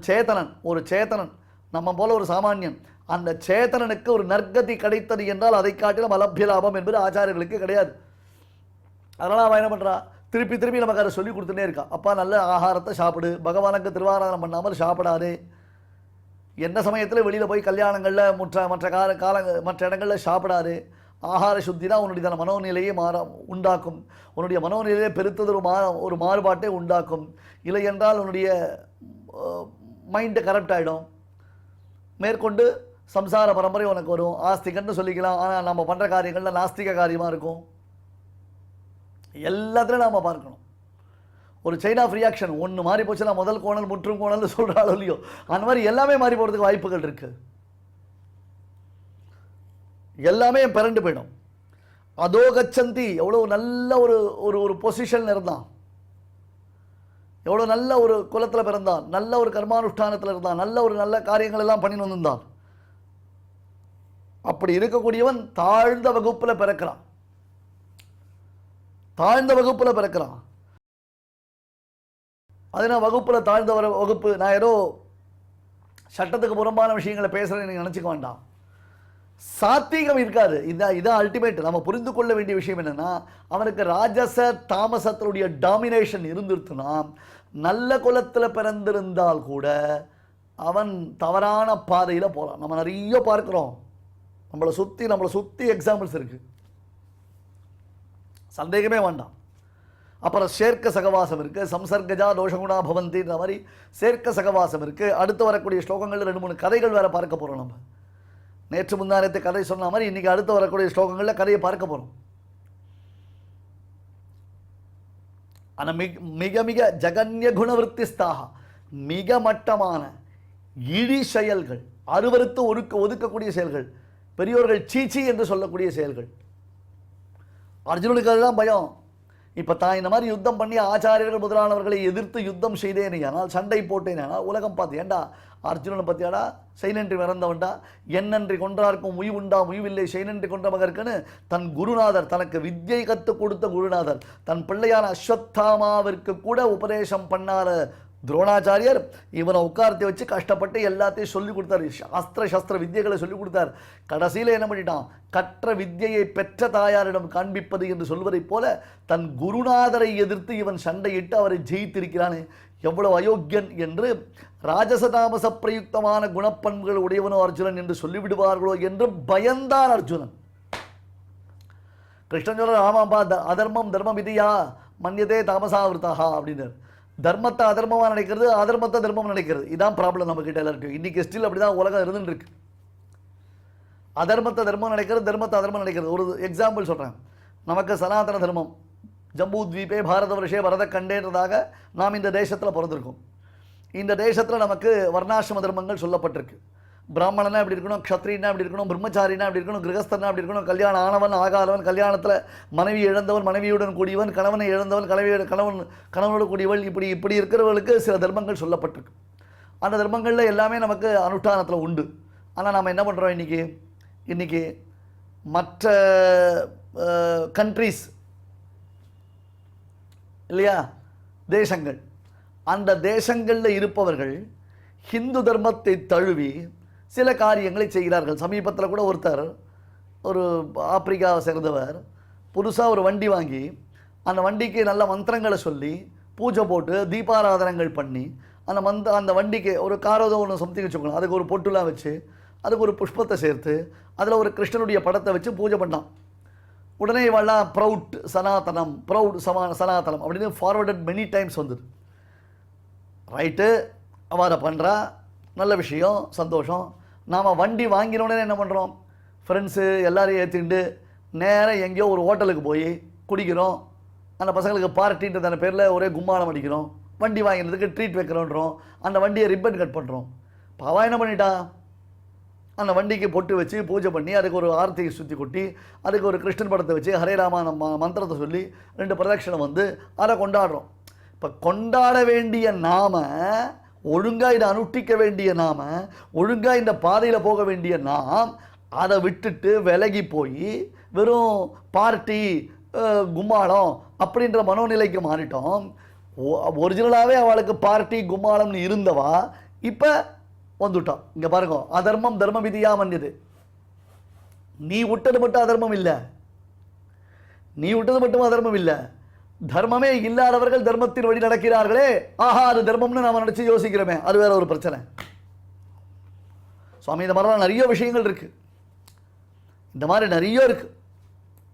சேத்தனன் நம்ம போல ஒரு சாமானியன், அந்த சேத்தனனுக்கு ஒரு நற்கதி கிடைத்தது என்றால் அதை காட்டிலும் அலபிய லாபம் என்பது ஆச்சாரியர்களுக்கு கிடையாது. அதனால் அவன் என்ன பண்ணுறா, திருப்பி நமக்கு அதை சொல்லி கொடுத்துட்டே இருக்கா. அப்பா நல்ல ஆகாரத்தை சாப்பிடு, பகவானுக்கு திருவாராதனம் பண்ணாமல் சாப்பிடாது, எந்த சமயத்தில் வெளியில் போய் கல்யாணங்களில் மற்ற இடங்களில் சாப்பிடாது. ஆகார சுத்தி தான் உன்னுடைய மனோநிலையை உண்டாக்கும், உன்னுடைய மனோநிலையை பெருத்தது ஒரு மாறுபாட்டை உண்டாக்கும். இல்லை என்றால் உன்னுடைய மைண்டு கரெக்ட் ஆகிடும். மேற்கொண்டு சம்சார பரம்பரை உனக்கு வரும். ஆஸ்திகன்னு சொல்லிக்கலாம், ஆனால் நம்ம பண்ணுற காரியங்களில் நாஸ்திக காரியமாக இருக்கும். எல்லாத்துலையும் நாம் பார்க்கணும். ஒரு செயின் ஆஃப் ரியாக்ஷன் ஒன்று மாறி போச்சுன்னா முதல் கோணல் முற்றும் கோணல்னு சொல்கிறாளோ இல்லையோ, அந்த மாதிரி எல்லாமே மாறி போகிறதுக்கு வாய்ப்புகள் இருக்குது. எல்லாமே பிறண்டு போயிடும். அதோ கச்சந்தி எவ்வளோ நல்ல ஒரு பொசிஷனில் இருந்தான், எவ்வளோ நல்ல ஒரு குலத்தில் பிறந்தான், நல்ல ஒரு கர்மானுஷ்டானத்தில் இருந்தான், நல்ல காரியங்கள் எல்லாம் பண்ணின்னு வந்திருந்தான். அப்படி இருக்கக்கூடியவன் தாழ்ந்த வகுப்பில் பிறக்கிறான். அது நான் வகுப்பில் தாழ்ந்த வகுப்பு, நான் ஏதோ சட்டத்துக்கு புறம்பான விஷயங்களை பேசுகிறேன்னு நீங்கள் நினச்சிக்க வேண்டாம். சாத்வீகம் இருக்காது. இதான் அல்டிமேட். நம்ம புரிந்து கொள்ள வேண்டிய விஷயம் என்னென்னா, அவனுக்கு ராஜச தாமசத்தினுடைய டாமினேஷன் இருந்துருத்துனா, நல்ல குலத்தில் பிறந்திருந்தால் கூட அவன் தவறான பாதையில் போகிறான். நம்ம நிறைய பார்க்குறோம். நம்மளை சுற்றி எக்ஸாம்பிள்ஸ் இருக்குது, சந்தேகமே வேண்டாம். அப்புறம் சேர்க்க சகவாசம் இருக்குது, சம்சர்கஜா தோஷகுணா பவந்தின்ற மாதிரி சேர்க்க சகவாசம் இருக்குது. அடுத்து வரக்கூடிய ஸ்லோகங்களில் 2-3 கதைகள் வேறு பார்க்க போகிறோம். நம்ம நேற்று முந்தானத்தை கதை சொன்ன மாதிரி இன்றைக்கி அடுத்து வரக்கூடிய ஸ்லோகங்களில் கதையை பார்க்க போகிறோம். ஆனால் மிக மிக ஜகன்ய குணவருத்திஸ்தாக மிக மட்டமான இழி செயல்கள், அருவருத்து ஒதுக்கக்கூடிய செயல்கள், பெரியோர்கள் சீச்சி என்று சொல்லக்கூடிய செயல்கள். அர்ஜுனனுக்கு அதுதான் பயம். இப்போ தான் இந்த மாதிரி யுத்தம் பண்ணி ஆச்சாரியர்கள் முதலானவர்களை எதிர்த்து யுத்தம் செய்தேனே, ஆனால் சண்டை போட்டேனே, ஆனால் உலகம் பார்த்து ஏண்டா அர்ஜுனனை பற்றியாடா செய்நன்றி மறந்தவன்டா, என்னன்றி கொன்றார்க்கும் உய்வுண்டா உய்வில்லை செய்நன்றி கொன்ற மகருக்குன்னு தன் குருநாதர், தனக்கு வித்யை கற்றுக் கொடுத்த குருநாதர், தன் பிள்ளையான அஸ்வத்தாமாவிற்கு கூட உபதேசம் பண்ணார துரோணாச்சாரியர் இவனை உட்கார்த்தி வச்சு கஷ்டப்பட்டு எல்லாத்தையும் சொல்லிக் கொடுத்தார். சாஸ்திர வித்தியைகளை சொல்லிக் கொடுத்தார். கடைசியில் என்ன பண்ணிட்டான், கற்ற வித்தியை பெற்ற தாயாரிடம் காண்பிப்பது என்று சொல்வதைப் போல தன் குருநாதரை எதிர்த்து இவன் சண்டையிட்டு அவரை ஜெயித்திருக்கிறானே, எவ்வளவு அயோக்கியன் என்று ராஜசதாமச பிரயுக்தமான குணப்பண்புகள் உடையவனோ அர்ஜுனன் என்று சொல்லிவிடுவார்களோ என்று பயந்தான் அர்ஜுனன். கிருஷ்ணன் சொல்ற, ஆமாம்பா அதர்மம் தர்மம் விதியா மன்யதே தாமசாவிருத்தா அப்படின்னார். தர்மத்தை அதர்மமாக நினைக்கிறது, அதர்மத்தை தர்மம் நினைக்கிறது, இதான் ப்ராப்ளம் நம்ம கிட்ட எல்லாருக்கும். இன்னைக்கு ஸ்டில் அப்படி தான் உலகம் இருந்துட்டு இருக்கு. அதர்மத்தை தர்மம் நினைக்கிறது, தர்மத்தை அதர்மம் நினைக்கிறது. ஒரு எக்ஸாம்பிள் சொல்கிறேன். நமக்கு சனாதன தர்மம் ஜம்பூ தீபே பாரத வருஷே பரத கண்டேன்றதாக நாம் இந்த தேசத்தில் பிறந்திருக்கோம். இந்த தேசத்தில் நமக்கு வர்ணாசிரம தர்மங்கள் சொல்லப்பட்டிருக்கு. பிராமணனா எப்படி இருக்கணும், க்ஷத்ரியனா எப்படி இருக்கணும், பிரம்மச்சாரினா எப்படி இருக்கணும், கிரகஸ்தனா எப்படி இருக்கணும், கல்யாணம் ஆனவன் ஆகாதவன், கல்யாணத்தில் மனைவி இழந்தவன் மனைவியுடன் கூடியவன், கணவனை இழந்தவன் கணவனோடு கூடியவள், இப்படி இருக்கிறவர்களுக்கு சில தர்மங்கள் சொல்லப்பட்டிருக்கு. அந்த தர்மங்களில் எல்லாமே நமக்கு அனுஷ்டானத்தில் உண்டு. ஆனால் நாம் என்ன பண்ணுறோம், இன்றைக்கி மற்ற கண்ட்ரீஸ் இல்லையா, தேசங்கள், அந்த தேசங்களில் இருப்பவர்கள் ஹிந்து தர்மத்தை தழுவி சில காரியங்களை செய்கிறார்கள். சமீபத்தில் கூட ஒருத்தர், ஒரு ஆப்பிரிக்காவை சேர்ந்தவர், புதுசாக ஒரு வண்டி வாங்கி அந்த வண்டிக்கு நல்ல மந்திரங்களை சொல்லி பூஜை போட்டு தீபாராதனங்கள் பண்ணி அந்த வண்டிக்கு ஒரு காரோதோ ஒன்று சம்திங் வச்சுக்கணும், அதுக்கு ஒரு பொட்டுலாம் வச்சு அதுக்கு ஒரு புஷ்பத்தை சேர்த்து அதில் ஒரு கிருஷ்ணனுடைய படத்தை வச்சு பூஜை பண்ணான். உடனே இவெல்லாம் ப்ரௌட் சனாதனம் அப்படின்னு ஃபார்வர்டட் மெனி டைம்ஸ் வந்தது. ரைட்டு, அவரை பண்ணுறா, நல்ல விஷயம், சந்தோஷம். நாம் வண்டி வாங்கின உடனே என்ன பண்ணுறோம், ஃப்ரெண்ட்ஸு எல்லாரையும் ஏற்றிட்டு நேராக எங்கேயோ ஒரு ஹோட்டலுக்கு போய் குடிக்கிறோம். அந்த பசங்களுக்கு பார்ட்டின்றதான பேரில் ஒரே கும்மாளம் அடிக்கிறோம். வண்டி வாங்கினதுக்கு ட்ரீட் வைக்கிறோன்றோம். அந்த வண்டியை ரிப்பன் கட் பண்ணுறோம். இப்போ அவன் என்ன பண்ணிட்டா, அந்த வண்டிக்கு பொட்டு வச்சு பூஜை பண்ணி அதுக்கு ஒரு ஆர்த்தியை சுற்றி கொட்டி அதுக்கு ஒரு கிருஷ்ணன் படத்தை வச்சு ஹரே ராமா மந்திரத்தை சொல்லி 2 பிரதட்சணம் வந்து அதை கொண்டாடுறோம். இப்போ கொண்டாட வேண்டிய நாம, ஒழுங்காக இதை அனுஷ்டிக்க வேண்டிய நாம, ஒழுங்காக இந்த பாதையில் போக வேண்டிய நாம் அதை விட்டுட்டு விலகி போய் வெறும் பார்ட்டி கும்மாளம் அப்படின்ற மனோநிலைக்கு மாறிட்டோம். ஒரிஜினலாகவே அவளுக்கு பார்ட்டி கும்மாளம்னு இருந்தவா இப்போ வந்துட்டான். இங்கே பாருங்க, அதர்மம் தர்ம விதியா மன்னியது. நீ விட்டது மட்டும் அதர்மம் இல்லை, நீ விட்டது மட்டும் அதர்மம் இல்லை, தர்மமே இல்லாதவர்கள் தர்மத்தின் வழி நடக்கிறார்களே, ஆஹா அது தர்மம்னு நாம் நினச்சி யோசிக்கிறோமே, அது வேற ஒரு பிரச்சனை. சுவாமி இந்த மாதிரிலாம் நிறைய விஷயங்கள் இருக்கு, இந்த மாதிரி நிறைய இருக்கு.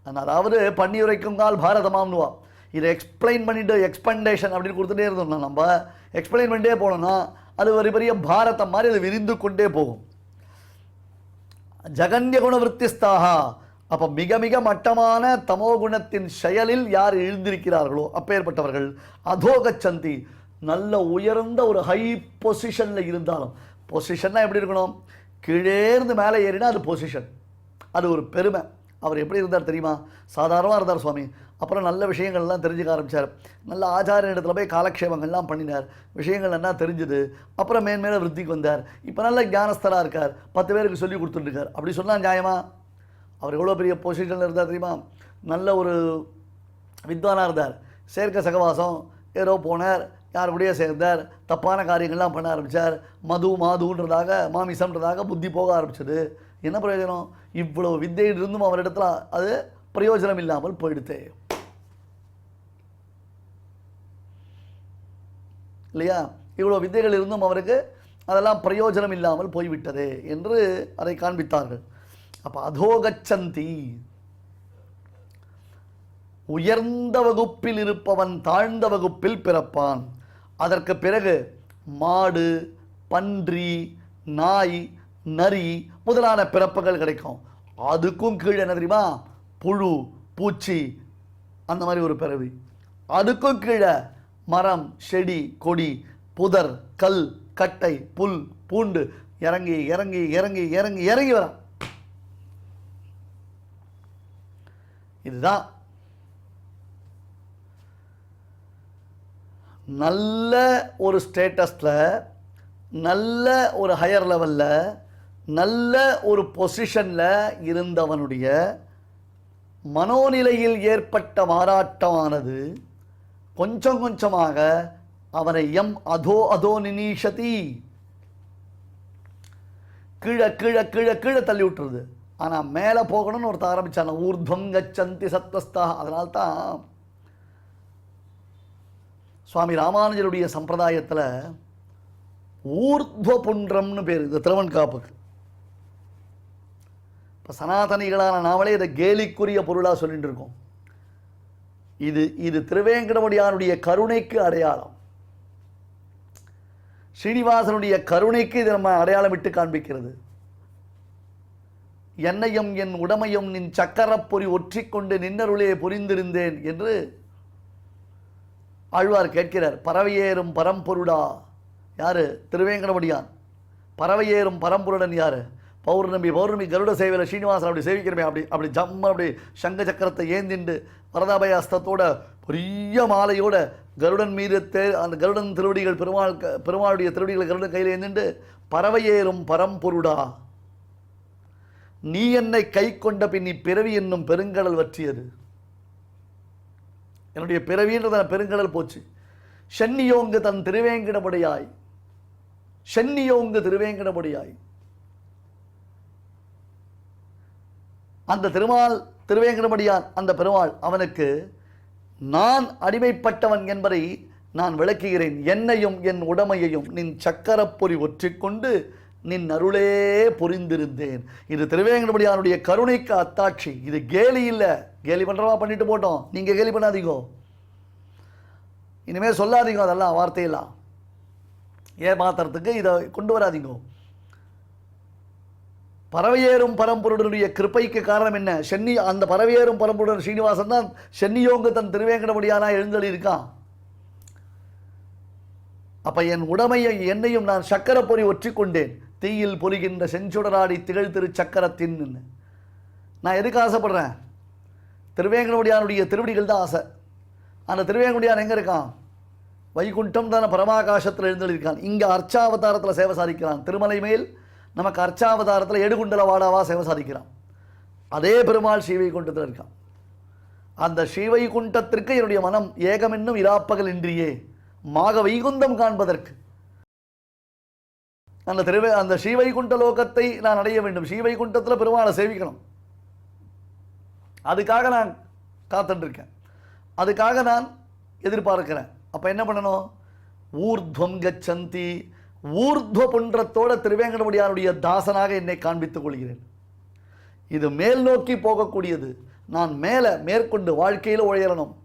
அதாவது பண்ணியுரைக்கும் கால் பாரதமாம்னுவா. இதை எக்ஸ்பிளைன் பண்ணிட்டு எக்ஸ்பெண்டேஷன் அப்படின்னு கொடுத்துட்டே இருந்தோம்னா, நம்ம எக்ஸ்பிளைன் பண்ணிட்டே போனோம்னா அது ஒரு பெரிய பாரதம் மாதிரி அது விரிந்து கொண்டே போகும். ஜகன்ய குண விருத்திஸ்தாக, அப்போ மிக மிக மட்டமான தமோ குணத்தின் செயலில் யார் எழுந்திருக்கிறார்களோ அப்பேற்பட்டவர்கள் அதோகச்சந்தி, நல்ல உயர்ந்த ஒரு ஹை பொசிஷனில் இருந்தாலும், பொசிஷன்னா எப்படி இருக்கணும், கீழேர்ந்து மேலே ஏறினா அது பொசிஷன், அது ஒரு பெருமை. அவர் எப்படி இருந்தார் தெரியுமா, சாதாரணமாக இருந்தார் சுவாமி. அப்புறம் நல்ல விஷயங்கள்லாம் தெரிஞ்சுக்க ஆரம்பித்தார். நல்ல ஆச்சாரிய இடத்துல போய் காலக்ஷேபங்கள்லாம் பண்ணினார், விஷயங்கள் என்ன தெரிஞ்சுது. அப்புறம் மேன்மேலே விருத்திக்கு வந்தார். இப்போ நல்ல ஞானஸ்தராக இருக்கார், 10 பேருக்கு சொல்லி கொடுத்துட்டுருக்கார். அப்படி சொன்னால் நியாயமா? அவர் எவ்வளோ பெரிய பொசிஷனில் இருந்தார் தெரியுமா, நல்ல ஒரு வித்வானாக இருந்தார். சேர்க்க சகவாசம் ஏதோ போனார், யார் கூடயே சேர்ந்தார், தப்பான காரியங்கள்லாம் பண்ண ஆரம்பித்தார். மாதுன்றதாக மாமிசம்ன்றதாக புத்தி போக ஆரம்பிச்சது. என்ன பிரயோஜனம்? இவ்வளோ வித்தையில் இருந்தும் அவரிடத்துல அது பிரயோஜனம் இல்லாமல் போயிடுத்தே இல்லையா? இவ்வளோ வித்தைகள் இருந்தும் அவருக்கு அதெல்லாம் பிரயோஜனம் இல்லாமல் போய்விட்டது என்று அதை காண்பித்தார்கள். அப்போ அதோகச்சந்தி, உயர்ந்த வகுப்பில் இருப்பவன் தாழ்ந்த வகுப்பில் பிறப்பான். அதற்கு பிறகு மாடு, பன்றி, நாய், நரி முதலான பிறப்புகள் கிடைக்கும். அதுக்கும் கீழே என்ன தெரியுமா, புழு, பூச்சி, அந்த மாதிரி ஒரு பிறவி. அதுக்கும் கீழே மரம், செடி, கொடி, புதர், கல், கட்டை, புல், பூண்டு, இறங்கி இறங்கி இறங்கி இறங்கி இறங்கி வரான். இதுதான் நல்ல ஒரு ஸ்டேட்டஸில், நல்ல ஒரு ஹையர் லெவலில், நல்ல ஒரு பொசிஷனில் இருந்தவனுடைய மனோநிலையில் ஏற்பட்ட மாறாட்டமானது கொஞ்சம் கொஞ்சமாக அவனை அதோ நினீஷதி, கீழே கீழே கீழே கீழே தள்ளி விட்டுருது. ஆனால் மேலே போகணும்னு ஒருத்தர் ஆரம்பித்தான ஊர்துவம் கச்சந்தி சத்வஸ்தா. அதனால்தான் சுவாமி ராமானுஜருடைய சம்பிரதாயத்தில் ஊர்துவ புன்றம்னு பேர் இந்த திருவன்காப்புக்கு. இப்போ சனாதனிகளான நாமளே இதை கேலிக்குரிய பொருளாக சொல்லிட்டு இருக்கோம். இது திருவேங்கடமுடியானுடைய கருணைக்கு அடையாளம். ஸ்ரீனிவாசனுடைய கருணைக்கு இது நம்ம அடையாளம் விட்டு காண்பிக்கிறது. என்னையும் என் உடமையும் நின் சக்கரப்பொறி ஒற்றிக்கொண்டு நின்னருளே புரிந்திருந்தேன் என்று ஆழ்வார் கேட்கிறார். பறவையேறும் பரம்பொருடா யாரு? திருவேங்கடமுடியான். பறவையேறும் பரம்பொருடன் யாரு? பௌர்ணமி கருட சேவையில் ஸ்ரீனிவாசன் அப்படி சேவிக்கிறமே, அப்படி ஜம்ம அப்படி சங்க சக்கரத்தை ஏந்திண்டு வரதாபய அஸ்தத்தோட பெரிய மாலையோட கருடன் மீது அந்த கருடன் திருவடிகள் பெருமாளுடைய திருவடிகளை கருடன் கையில் ஏந்திண்டு பறவையேறும் பரம்பொருடா நீ என்னை கை கொண்ட பின் பிறவி என்னும் பெருங்கடல் வற்றியது. என்னுடைய பிறவின்ற பெருங்கடல் போச்சு. சென்னியோங்கு தன் திருவேங்கடமுடையாய், சென்னியோங்கு திருவேங்கடமுடையாய். அந்த திருவேங்கடமுடியான் அந்த பெருமாள் அவனுக்கு நான் அடிமைப்பட்டவன் என்பதை நான் விளக்குகிறேன். என்னையும் என் உடமையையும் நின் சக்கரப்பொறி ஒற்றிக்கொண்டு நின் அருளே புரிந்திருந்தேன். இது திருவேங்கடமுடியானுடைய கருணைக்கு அத்தாட்சி. இது கேலி இல்லை. கேலி பண்ணுறவா பண்ணிட்டு போட்டோம், நீங்கள் கேலி பண்ணாதீங்கோ, இனிமேல் சொல்லாதீங்க அதெல்லாம் வார்த்தையெல்லாம். ஏமாத்துறதுக்கு இதை கொண்டு வராதீங்கோ. பறவையேறும் பரம்பொருடனுடைய கிருப்பைக்கு காரணம் என்ன? அந்த பறவையேறும் பரம்பொருடன் ஸ்ரீனிவாசன் தான் சென்னியோங்கு தன் திருவேங்கடமுடியானா எழுந்தளி இருக்கான். அப்ப என் உடமையை என்னையும் நான் சக்கரப்பொறி ஒற்றிக்கொண்டேன். தீயில் பொறிகின்ற செஞ்சுடராடி திகழ் திரு சக்கரத்தின். நான் எதுக்கு ஆசைப்படுறேன்? திருவேங்கடமுடியானுடைய திருவடிகள் தான் ஆசை. அந்த திருவேங்கடமுடியான் எங்கே இருக்கான்? வைகுண்டம் தானே பரமாகாசத்தில் எழுந்தளிருக்கான். இங்கே அர்ச்சாவதாரத்தில் சேவை சாதிக்கிறான். திருமலை மேல் நமக்கு அர்ச்சாவதாரத்தில் எடுகுண்டல வாடாவா சேவை சாதிக்கிறான். அதே பெருமாள் ஸ்ரீவைகுண்டத்தில் இருக்கான். அந்த ஸ்ரீவைகுண்டத்திற்கு என்னுடைய மனம் ஏகமென்னும் இராப்பகல் இன்றியே மாக வைகுந்தம் காண்பதற்கு அந்த ஸ்ரீவைகுண்ட லோகத்தை நான் அடைய வேண்டும். ஸ்ரீவைகுண்டத்தில் பெருமாளை சேவிக்கணும். அதுக்காக நான் காத்துருக்கேன், அதுக்காக நான் எதிர்பார்க்கிறேன். அப்போ என்ன பண்ணணும்? ஊர்துவம் கச்சந்தி, ஊர்துவ புன்றத்தோட திருவேங்கடமுடியானுடைய தாசனாக என்னை காண்பித்துக் கொள்கிறேன். இது மேல் நோக்கி போகக்கூடியது. நான் மேற்கொண்டு வாழ்க்கையில் உயரணும்,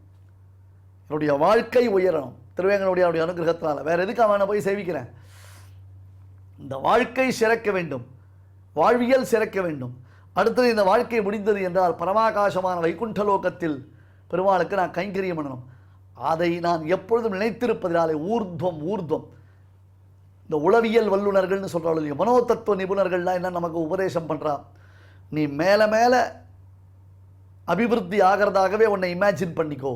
என்னுடைய வாழ்க்கை உயரணும் திருவேங்கடமுடியானுடைய அனுகிரகத்தினால. வேற எதுக்கு அவனை போய் சேவிக்கிறேன்? இந்த வாழ்க்கை சிறக்க வேண்டும், வாழ்வியல் சிறக்க வேண்டும். அடுத்தது இந்த வாழ்க்கை முடிந்தது என்றால் பரமாகாசமான வைகுண்டலோகத்தில் பெருமாளுக்கு நான் கைங்கரியம் பண்ணணும். அதை நான் எப்பொழுதும் நினைத்திருப்பதினாலே ஊர்துவம். இந்த உளவியல் வல்லுநர்கள்னு சொல்கிறாள் இல்லையா, மனோதத்துவ நிபுணர்கள்லாம் என்ன நமக்கு உபதேசம் பண்ணுறா? நீ மேலே அபிவிருத்தி ஆகிறதாகவே உன்னை இமேஜின் பண்ணிக்கோ.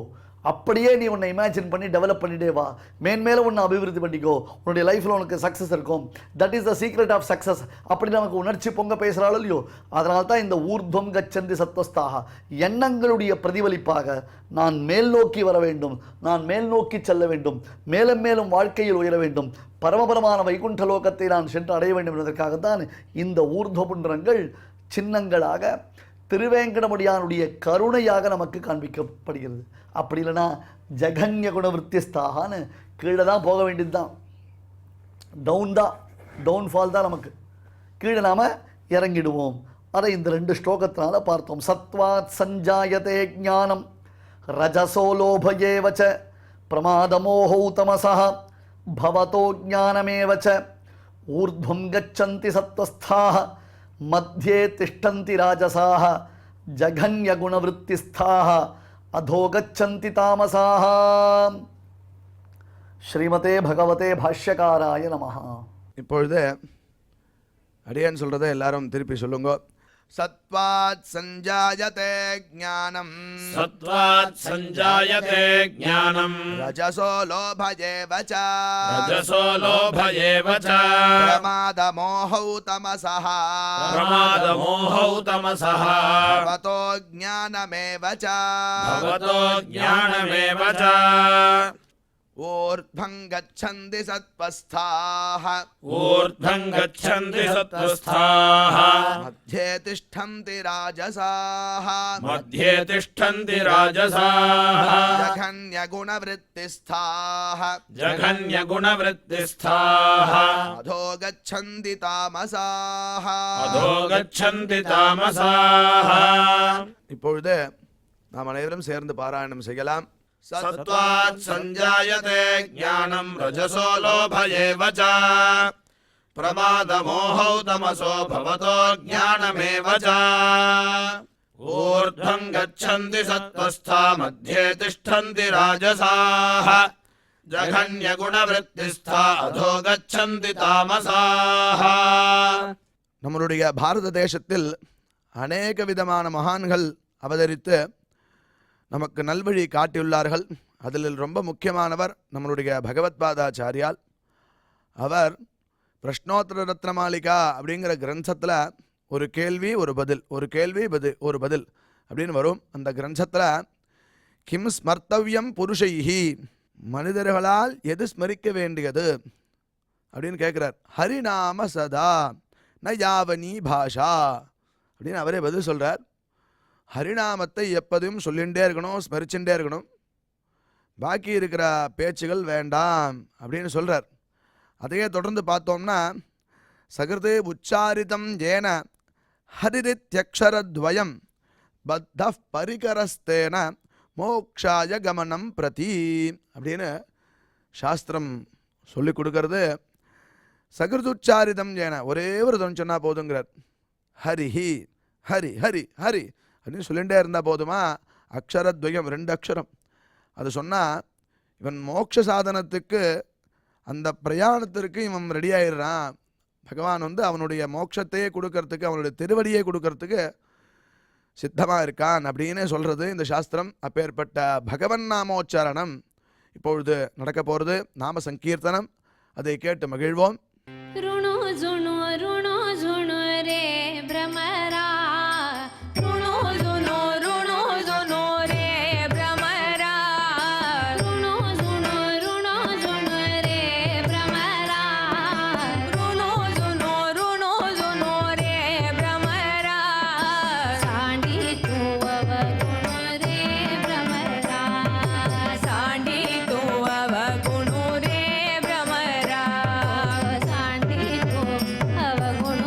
அப்படியே நீ உன்னை இமேஜின் பண்ணி டெவலப் பண்ணிட்டே வா. மேன்மேலும் உன்னை அபிவிருத்தி பண்ணிக்கோ. உன்னுடைய லைஃப்பில் உனக்கு சக்ஸஸ் இருக்கும். That is the secret of success. அப்படி நமக்கு உணர்ச்சி பொங்க பேசுகிறாள் இல்லையோ, அதனால தான் இந்த ஊர்துவம் கச்சந்தி சத்வஸ்தாக எண்ணங்களுடைய பிரதிபலிப்பாக நான் மேல் நோக்கி வர வேண்டும், நான் மேல் நோக்கி செல்ல வேண்டும், மேலும் மேலும் வாழ்க்கையில் உயர வேண்டும், பரமபரமான வைகுண்ட லோகத்தை நான் சென்று அடைய வேண்டும் என்பதற்காகத்தான் இந்த ஊர்துவபுன்றங்கள் சின்னங்களாக திருவேங்கடமுடியானுடைய கருணையாக நமக்கு காண்பிக்கப்படுகிறது. அப்படி இல்லைன்னா ஜகன்ய குணவருத்திஸ்தாகான்னு கீழே தான் போக வேண்டியது தான். டவுன்ஃபால் தான் நமக்கு. கீழே நாம் இறங்கிடுவோம். அதை இந்த 2 ஸ்லோகத்தினால பார்த்தோம். சத்வாத் சஞ்சாயதே ஞானம் ரஜசோ லோபயேவச்ச பிரமாதமோஹௌ தமசः பவதோ ஞானமேவச்ச ஊர்த்வம் கச்சந்தி சத்வஸ்தாः மத்தியே திஷ்டந்தி ராஜசாः ஜகன்யகுணவృత్తిஸ்தாः அதோ கச்சந்தி தாமசாः. ஸ்ரீமதே பகவதே பாஷ்யகாராய நமஹ. இப்பொழுது அடியேன் சொல்றதை எல்லாரும் திருப்பி சொல்லுங்க. சத்வாத் சஞ்சாயதே ஞானம் சத்வாத் சஞ்சாயதே ஞானம் ரஜசோ லோபயேவ ச ரஜசோ லோபயேவ ச பிரமாதமோஹௌ தமசः பிரமாதமோஹௌ தமசः பவதோ ஞானமேவ ச பவதோ ஞானமேவ ச ஊர்த்வம் கச்சந்தி சத்வஸ்தாः ஊர்த்வம் கச்சந்தி சத்வஸ்தாः மத்யே திஷ்டந்தி ராஜசாः மத்யே திஷ்டந்தி ராஜசாः ஜகன்யகுணவృత్తిஸ்தாः ஜகன்யகுணவృత్తిஸ்தாः அதோ கச்சந்தி தாமசாः அதோ கச்சந்தி தாமசாः. இப்பொழுது நாம் அனைவரும் சேர்ந்து பாராயணம் செய்யலாம். சத்வாத் சஞ்சாயதே ஞானம் ரஜசோ லோபயேவ ச பிரமாதமோஹௌ தமசோ பவதோ ஞானமேவ ச ஊர்த்வம் கச்சந்தி சத்வஸ்தா மத்யே திஷ்டந்தி ராஜசாः ஜகன்யகுணவృత్తిஸ்தா அதோ கச்சந்தி தாமசாः. நம்மளுடைய பாரத தேசத்தில் அநேக விதமான மகான்கள் அவதரித்து நமக்கு நல்வழி காட்டியுள்ளார்கள். அதில் ரொம்ப முக்கியமானவர் நம்மளுடைய பகவத்பாதாச்சாரியால். அவர் பிரஷ்னோத்தர ரத்னமாலிகா அப்படிங்கிற கிரந்தத்தில் ஒரு கேள்வி ஒரு பதில், ஒரு கேள்வி ஒரு பதில் அப்படின்னு வரும். அந்த கிரந்தத்தில் கிம் ஸ்மர்த்தவ்யம் புருஷைஹி, மனிதர்களால் எது ஸ்மரிக்க வேண்டியது அப்படின்னு கேட்குறார். ஹரிநாம சதா ந யாவனி பாஷா அப்படின்னு அவரே பதில் சொல்கிறார். ஹரிநாமத்தை எப்போதும் சொல்லிகிட்டே இருக்கணும், ஸ்மரிச்சுட்டே இருக்கணும், பாக்கி இருக்கிற பேச்சுகள் வேண்டாம் அப்படின்னு சொல்கிறார். அதையே தொடர்ந்து பார்த்தோம்னா சகிருதே உச்சாரிதம் ஏன ஹரிரித்யக்ஷரத்வயம் பத்த பரிகரஸ்தேன மோக்ஷாய கமனம் பிரதி அப்படின்னு சாஸ்திரம் சொல்லி கொடுக்கறது. சகிருதுச்சாரிதம் ஏன ஒரே ஒரு தொன் சொன்னால் போதுங்கிறார். ஹரிஹி ஹரி ஹரி ஹரி அப்படின்னு சொல்லிகிட்டே இருந்தால் போதுமா? அக்ஷரத்வயம் 2 அக்ஷரம் அது சொன்னால் இவன் மோட்ச சாதனத்துக்கு அந்த பிரயாணத்திற்கு இவன் ரெடி ஆயிடுறான். பகவான் அவனுடைய மோட்சத்தையே கொடுக்கறதுக்கு, அவனுடைய திருவடியை கொடுக்கறதுக்கு சித்தமாக இருக்கான் அப்படின்னு சொல்கிறது இந்த சாஸ்திரம். அப்பேற்பட்ட பகவன் நாமோச்சாரணம் இப்பொழுது நடக்க போகிறது. நாம சங்கீர்த்தனம், அதை கேட்டு மகிழ்வோம். ऋणो जुणो रे भ्रमरा ऋणो जुनो रे भ्रमरा ऋणो जुनो रे भ्रमरा ऋणो जुनो रे भ्रमरा साण्डी तू अवगुणो रे भ्रमरा साण्डी तू अवगुणो रे भ्रमरा साण्डी तू अवगुणो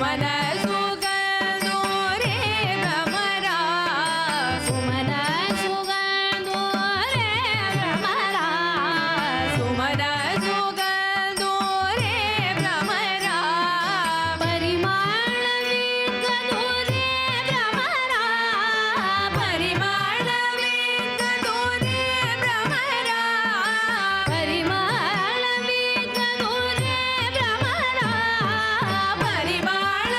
ಸುಮನ ಸುಗಂಧೋರೆ ಭ್ರಮರ ಸುಮನ ಸುಗಂಧೋರೆ ಭ್ರಮರ ಸುಮನ ಸುಗಂಧೋರೆ ಭ್ರಮರ ಪರಿಮಾಣ ವಿಗಧೋರೆ ಭ್ರಮರ ಪರಿಮಾಣ ವಿಗಧೋರೆ ಭ್ರಮರ ಪರಿಮಾಣ ವಿಗಧೋರೆ ಭ್ರಮರ ಪರಿಮಾಣ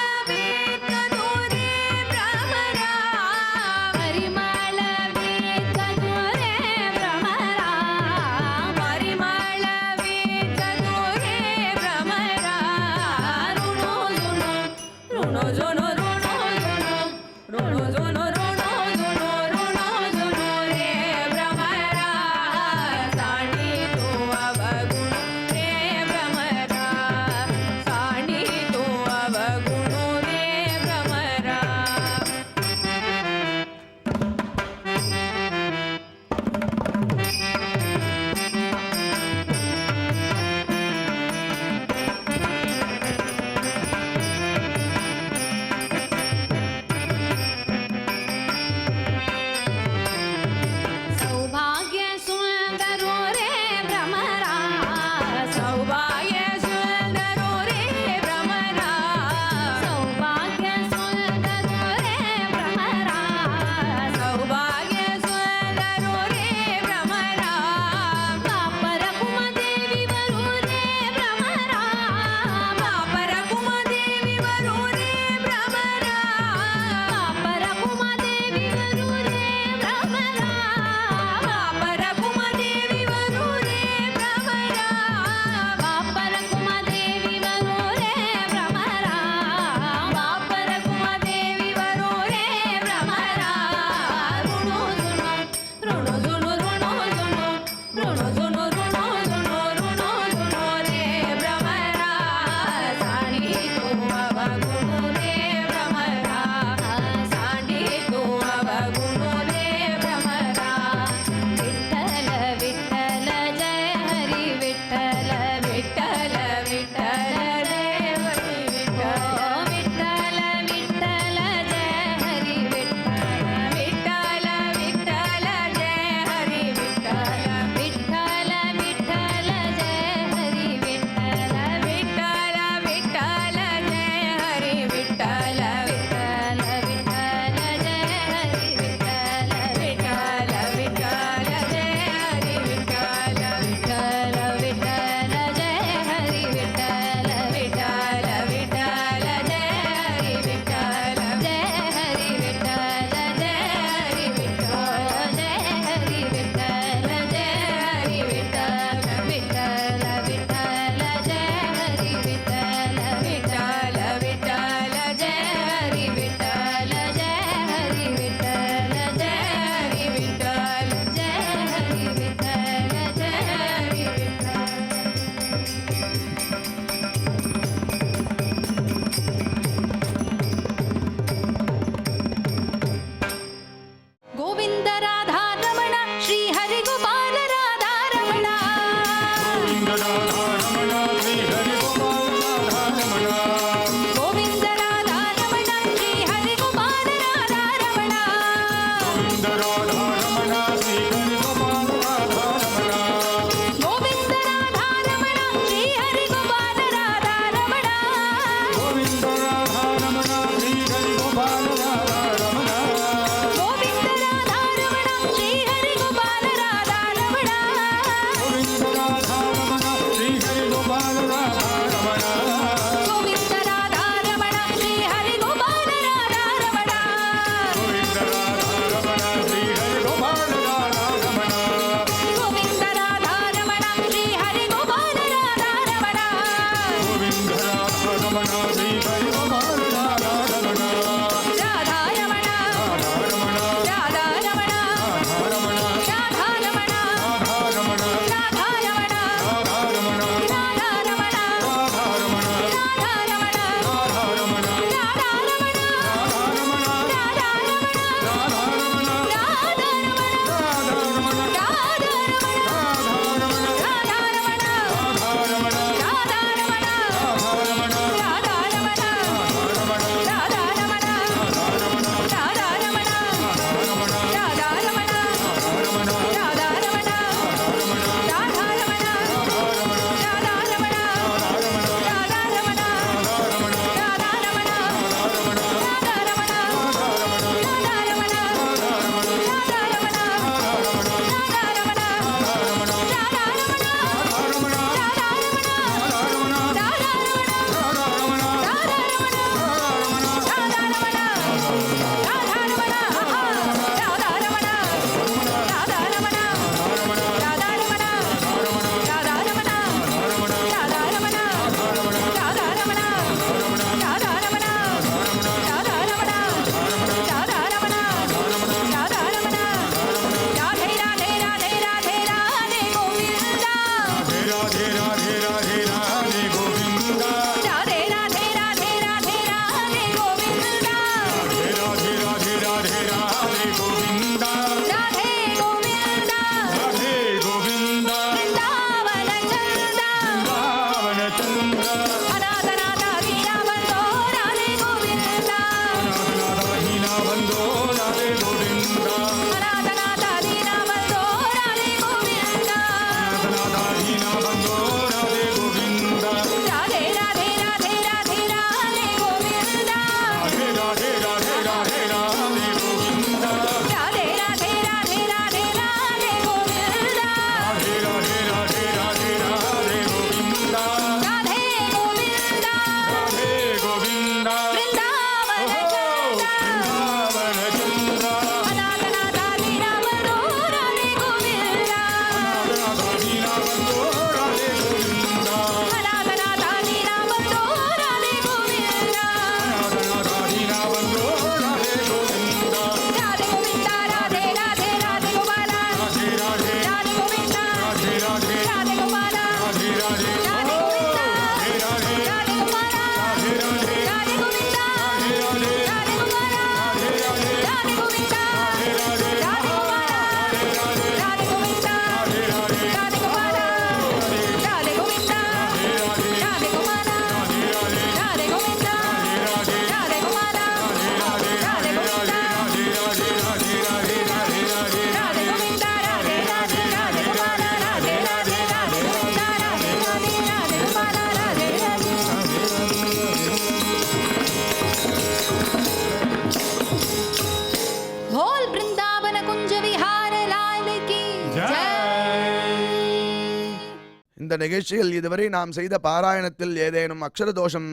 நிகழ்ச்சியில் இதுவரை நாம் செய்த பாராயணத்தில் ஏதேனும் அக்ஷர தோஷம்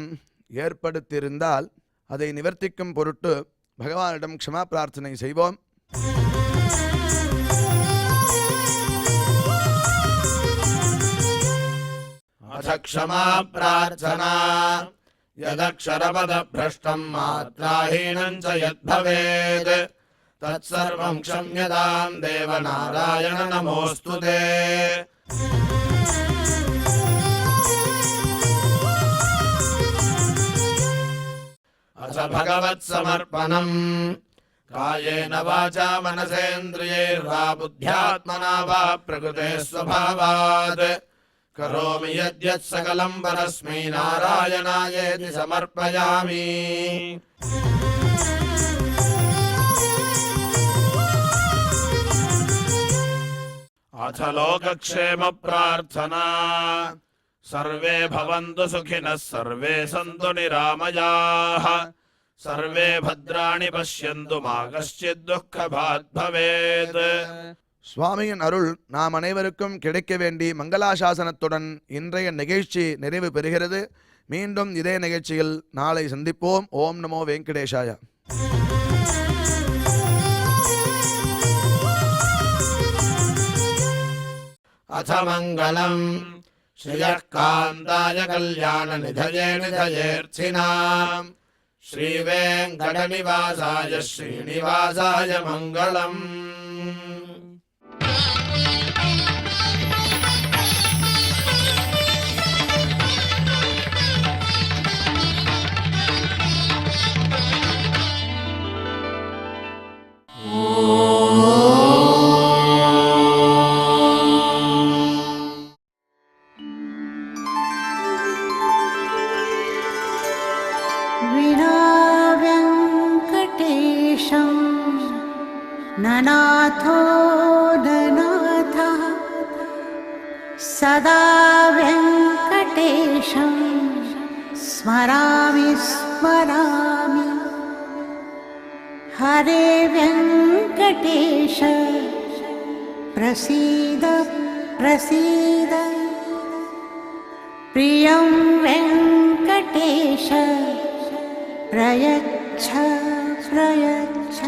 ஏற்படுத்தியிருந்தால் அதை நிவர்த்திக்கும் பொருட்டு பகவானிடம் க்ஷமா பிரார்த்தனை செய்வோம். अथ क्षमा प्रार्थना यदक्षरपदभ्रष्टम् मात्राहीनम् च यद्भवेत् तत्सर्वम् क्षम्यताम् देवनारायण नमोऽस्तु ते। अथ भगवत्समर्पणम् कायेन वाचा मनसेन्द्रियैर्वा बुद्ध्यात्मना वा प्रकृते स्वभावात् करोमि यद्यत् सकलम् परस्मै नारायणायेति समर्पयामि। अथ लोकक्षेम प्रार्थना सर्वे भवन्तु सुखिनः सर्वे सन्तु निरामयाः सर्वे भद्राणि पश्यन्तु मा कश्चित् दुःखभाग् भवेत्। சுவாமியின் அருள் நாம் அனைவருக்கும் கிடைக்க வேண்டி மங்களாசாசனத்துடன் இன்றைய நிகழ்ச்சி நிறைவு பெறுகிறது. மீண்டும் இதே நிகழ்ச்சியில் நாளை சந்திப்போம். ஓம் நமோ வெங்கடேஷாய. अथ मङ्गलम् श्रियः कान्ताय कल्याणनिधये निधयेऽर्थिनाम् श्रीवेङ्कटनिवासाय श्रीनिवासाय मङ्गलम्। ननाथो ननाथः सदा वेङ्कटेशं स्मरामि स्मरामि। हरे वेङ्कटेश प्रसीद प्रसीद प्रियं वेङ्कटेश प्रयच्छ प्रयच्छ।